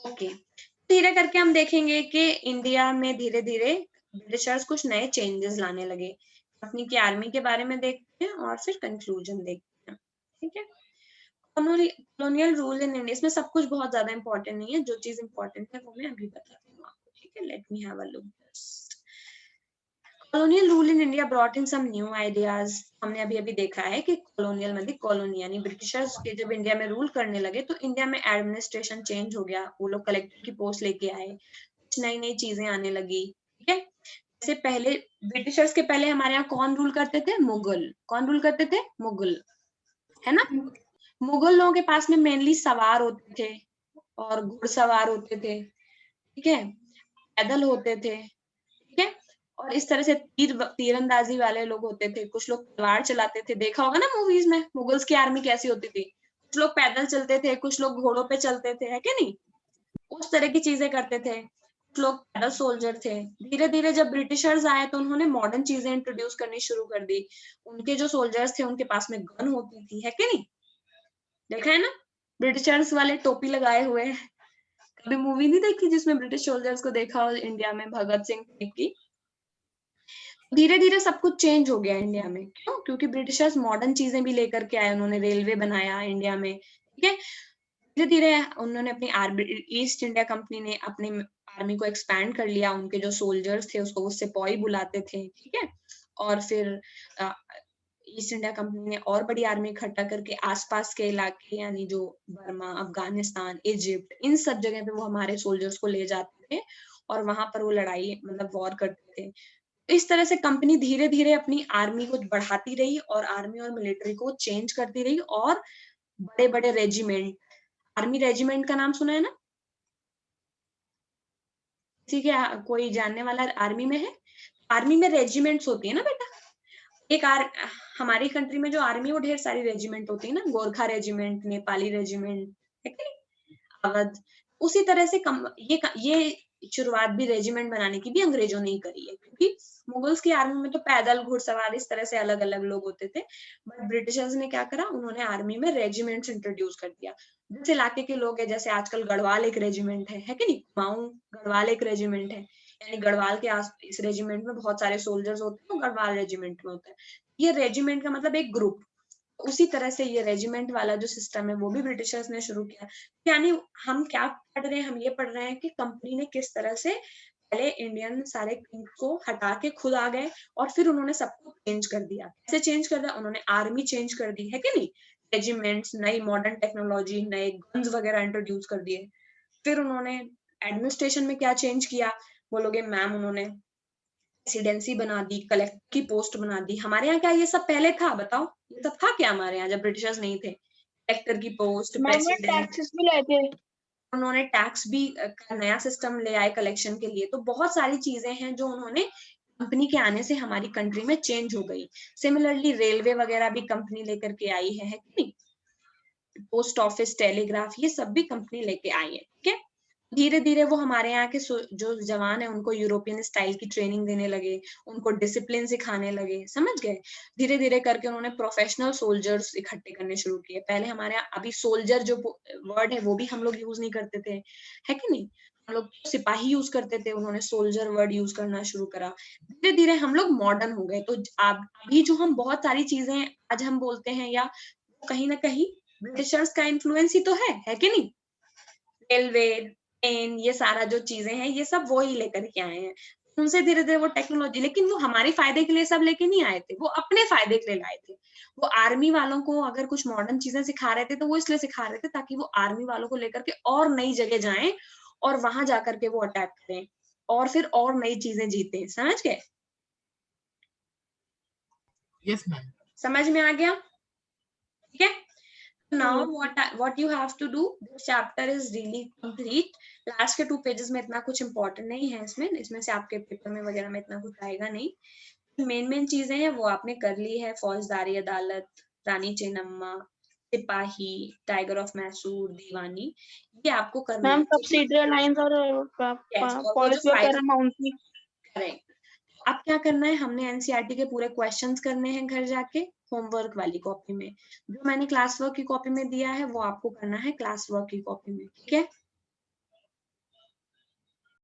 ओके, धीरे करके हम देखेंगे कि इंडिया में धीरे धीरे ब्रिटिशर्स कुछ नए चेंजेस लाने लगे। अपनी की आर्मी के बारे में देखते हैं और फिर कंक्लूजन देखते हैं, ठीक है। कॉलोनियल रूल इन इंडिया, इसमें सब कुछ बहुत ज्यादा इंपॉर्टेंट नहीं है, जो चीज इंपॉर्टेंट है वो मैं अभी बताती हूँ आपको, ठीक है। Let me have a look. Colonial rule in India brought in some new ideas. हमने अभी अभी देखा है कि कॉलोनियल मतलब कॉलोनी यानी ब्रिटिशर्स के जब इंडिया में रूल करने लगे तो इंडिया में एडमिनिस्ट्रेशन चेंज हो गया, वो लोग कलेक्टर की पोस्ट लेके आए, कुछ नई नई चीजें आने लगी, ठीक है। जैसे पहले ब्रिटिशर्स के पहले हमारे यहाँ कौन रूल करते थे? मुगल। कौन रूल करते थे? मुगल, है ना। मुगल लोगों के पास में मेनली सवार होते थे और घुड़सवार होते थे, ठीक है, पैदल होते थे, ठीक है। और इस तरह से तीरंदाजी वाले लोग होते थे, कुछ लोग तलवार चलाते थे, देखा होगा ना मूवीज में मुगल्स की आर्मी कैसी होती थी। कुछ लोग पैदल चलते थे, कुछ लोग घोड़ों पे चलते थे, है कि नहीं। उस तरह की चीजें करते थे। कुछ लोग पैदल सोल्जर थे। धीरे धीरे जब ब्रिटिशर्स आए तो उन्होंने मॉडर्न चीजें इंट्रोड्यूस करनी शुरू कर दी। उनके जो सोल्जर्स थे उनके पास में गन होती थी, है कि नहीं? देखा है ना, ब्रिटिशर्स वाले टोपी लगाए हुए। कभी मूवी नहीं देखी जिसमें ब्रिटिश सोल्जर्स को देखा हो इंडिया में, भगत सिंह की? धीरे धीरे सब कुछ चेंज हो गया इंडिया में। क्यों? क्योंकि ब्रिटिशर्स मॉडर्न चीजें भी लेकर के आए। उन्होंने रेलवे बनाया इंडिया में, ठीक है। धीरे धीरे उन्होंने अपनी आर्मी, ईस्ट इंडिया कंपनी ने अपनी आर्मी को एक्सपैंड कर लिया। उनके जो सोल्जर्स थे उसको वो सिपाही बुलाते थे, ठीक है। और फिर ईस्ट इंडिया कंपनी ने और बड़ी आर्मी इकट्ठा करके आसपास के इलाके यानी जो बर्मा, अफगानिस्तान, इजिप्ट, इन सब जगह पे वो हमारे सोल्जर्स को ले जाते थे और वहां पर वो लड़ाई मतलब वॉर करते थे। इस तरह से कंपनी धीरे धीरे अपनी आर्मी को बढ़ाती रही और आर्मी और मिलिट्री को चेंज करती रही और बड़े बड़े रेजिमेंट, आर्मी रेजिमेंट का नाम सुना है ना? किसी के कोई जानने वाला आर्मी में है? आर्मी में रेजिमेंट्स होती है ना बेटा। एक हमारी कंट्री में जो आर्मी वो ढेर सारी रेजिमेंट होती है ना, गोरखा रेजिमेंट, नेपाली रेजिमेंट, है कि नहीं? अवध। उसी तरह से ये शुरुआत भी रेजिमेंट बनाने की भी अंग्रेजों ने ही करी है, क्योंकि मुगल्स की आर्मी में तो पैदल, घुड़सवार, इस तरह से अलग अलग लोग होते थे। बट ब्रिटिशर्स ने क्या करा, उन्होंने आर्मी में रेजिमेंट्स इंट्रोड्यूस कर दिया। जिस इलाके के लोग हैं, जैसे आजकल गढ़वाल एक रेजिमेंट है कि नहीं? कुमाऊं गढ़वाल एक रेजिमेंट है, यानी गढ़वाल के आस इस रेजिमेंट में बहुत सारे सोल्जर्स होते हैं, गढ़वाल रेजिमेंट में होता है। ये रेजिमेंट का मतलब एक ग्रुप। उसी तरह से ये रेजिमेंट वाला जो सिस्टम है वो भी ब्रिटिशर्स ने शुरू किया। यानी हम क्या पढ़ रहे हैं, हम ये पढ़ रहे हैं कि कंपनी ने किस तरह से पहले इंडियन सारे किंग को हटा के खुद आ गए और फिर उन्होंने सबको चेंज कर दिया। कैसे चेंज कर दिया? उन्होंने आर्मी चेंज कर दी, है कि नहीं? रेजिमेंट्स, नई मॉडर्न टेक्नोलॉजी, नए गन्स वगैरह इंट्रोड्यूस कर दिए। फिर उन्होंने एडमिनिस्ट्रेशन में क्या चेंज किया बोलोगे मैम? उन्होंने प्रेसिडेंसी बना दी, कलेक्टर की पोस्ट बना दी। हमारे यहाँ क्या ये सब पहले था? बताओ, ये सब था क्या हमारे यहाँ जब ब्रिटिशर्स नहीं थे? कलेक्टर की पोस्ट, मैम प्रेसिडेंट। टैक्सेस भी लाए थे। उन्होंने टैक्स भी का नया सिस्टम ले आए कलेक्शन के लिए। तो बहुत सारी चीजें हैं जो उन्होंने कंपनी के आने से हमारी कंट्री में चेंज हो गई। सिमिलरली रेलवे वगैरह भी कंपनी लेकर के आई है कि नहीं? पोस्ट ऑफिस, टेलीग्राफ, ये सब भी कंपनी लेके आई है, ठीक है। धीरे धीरे वो हमारे यहाँ के जो जवान है उनको यूरोपियन स्टाइल की ट्रेनिंग देने लगे, उनको डिसिप्लिन सिखाने लगे, समझ गए? धीरे धीरे करके उन्होंने प्रोफेशनल सोल्जर्स इकट्ठे करने शुरू किए। पहले हमारे यहाँ अभी सोल्जर जो वर्ड है वो भी हम लोग यूज नहीं करते थे, है कि नहीं? हम लोग सिपाही यूज करते थे, उन्होंने सोल्जर वर्ड यूज करना शुरू करा। धीरे धीरे हम लोग मॉडर्न हो गए। तो अभी जो हम बहुत सारी चीजें आज हम बोलते हैं या कहीं ना कहीं ब्रिटिशर्स का इन्फ्लुएंस ही तो है कि नहीं? रेलवे, ट्रेन, ये सारा जो चीजें हैं ये सब वो ही लेकर के आए हैं। उनसे धीरे धीरे वो टेक्नोलॉजी, लेकिन वो हमारे फायदे के लिए सब लेके नहीं आए थे, वो अपने फायदे के लिए लाए थे। वो आर्मी वालों को अगर कुछ मॉडर्न चीजें सिखा रहे थे तो वो इसलिए सिखा रहे थे ताकि वो आर्मी वालों को लेकर के और नई जगह जाएं और वहां जाकर के वो अटैक करें और फिर और नई चीजें जीते। समझ गए? Yes ma'am. समझ में आ गया? ठीक है। Now what you have to do, this chapter is really complete. Last के 2 पेजेस में इतना कुछ इम्पोर्टेंट नहीं है। इसमें से आपके पेपर में वगैरह में इतना कुछ आएगा नहीं। मेन चीजें हैं वो आपने कर ली है। फौजदारी अदालत, रानी चेन्नम्मा, सिपाही, टाइगर ऑफ मैसूर, दीवानी, ये आपको करना है। मैम सब्सिडियरी लाइंस और पॉलिसी ऑफ पैरामाउंट। करेक्ट। अब क्या करना है, हमने एनसीईआरटी के पूरे क्वेश्चंस करने हैं घर जाके होमवर्क वाली कॉपी में। जो मैंने क्लास वर्क की कॉपी में दिया है वो आपको करना है क्लास वर्क की कॉपी में, ठीक है।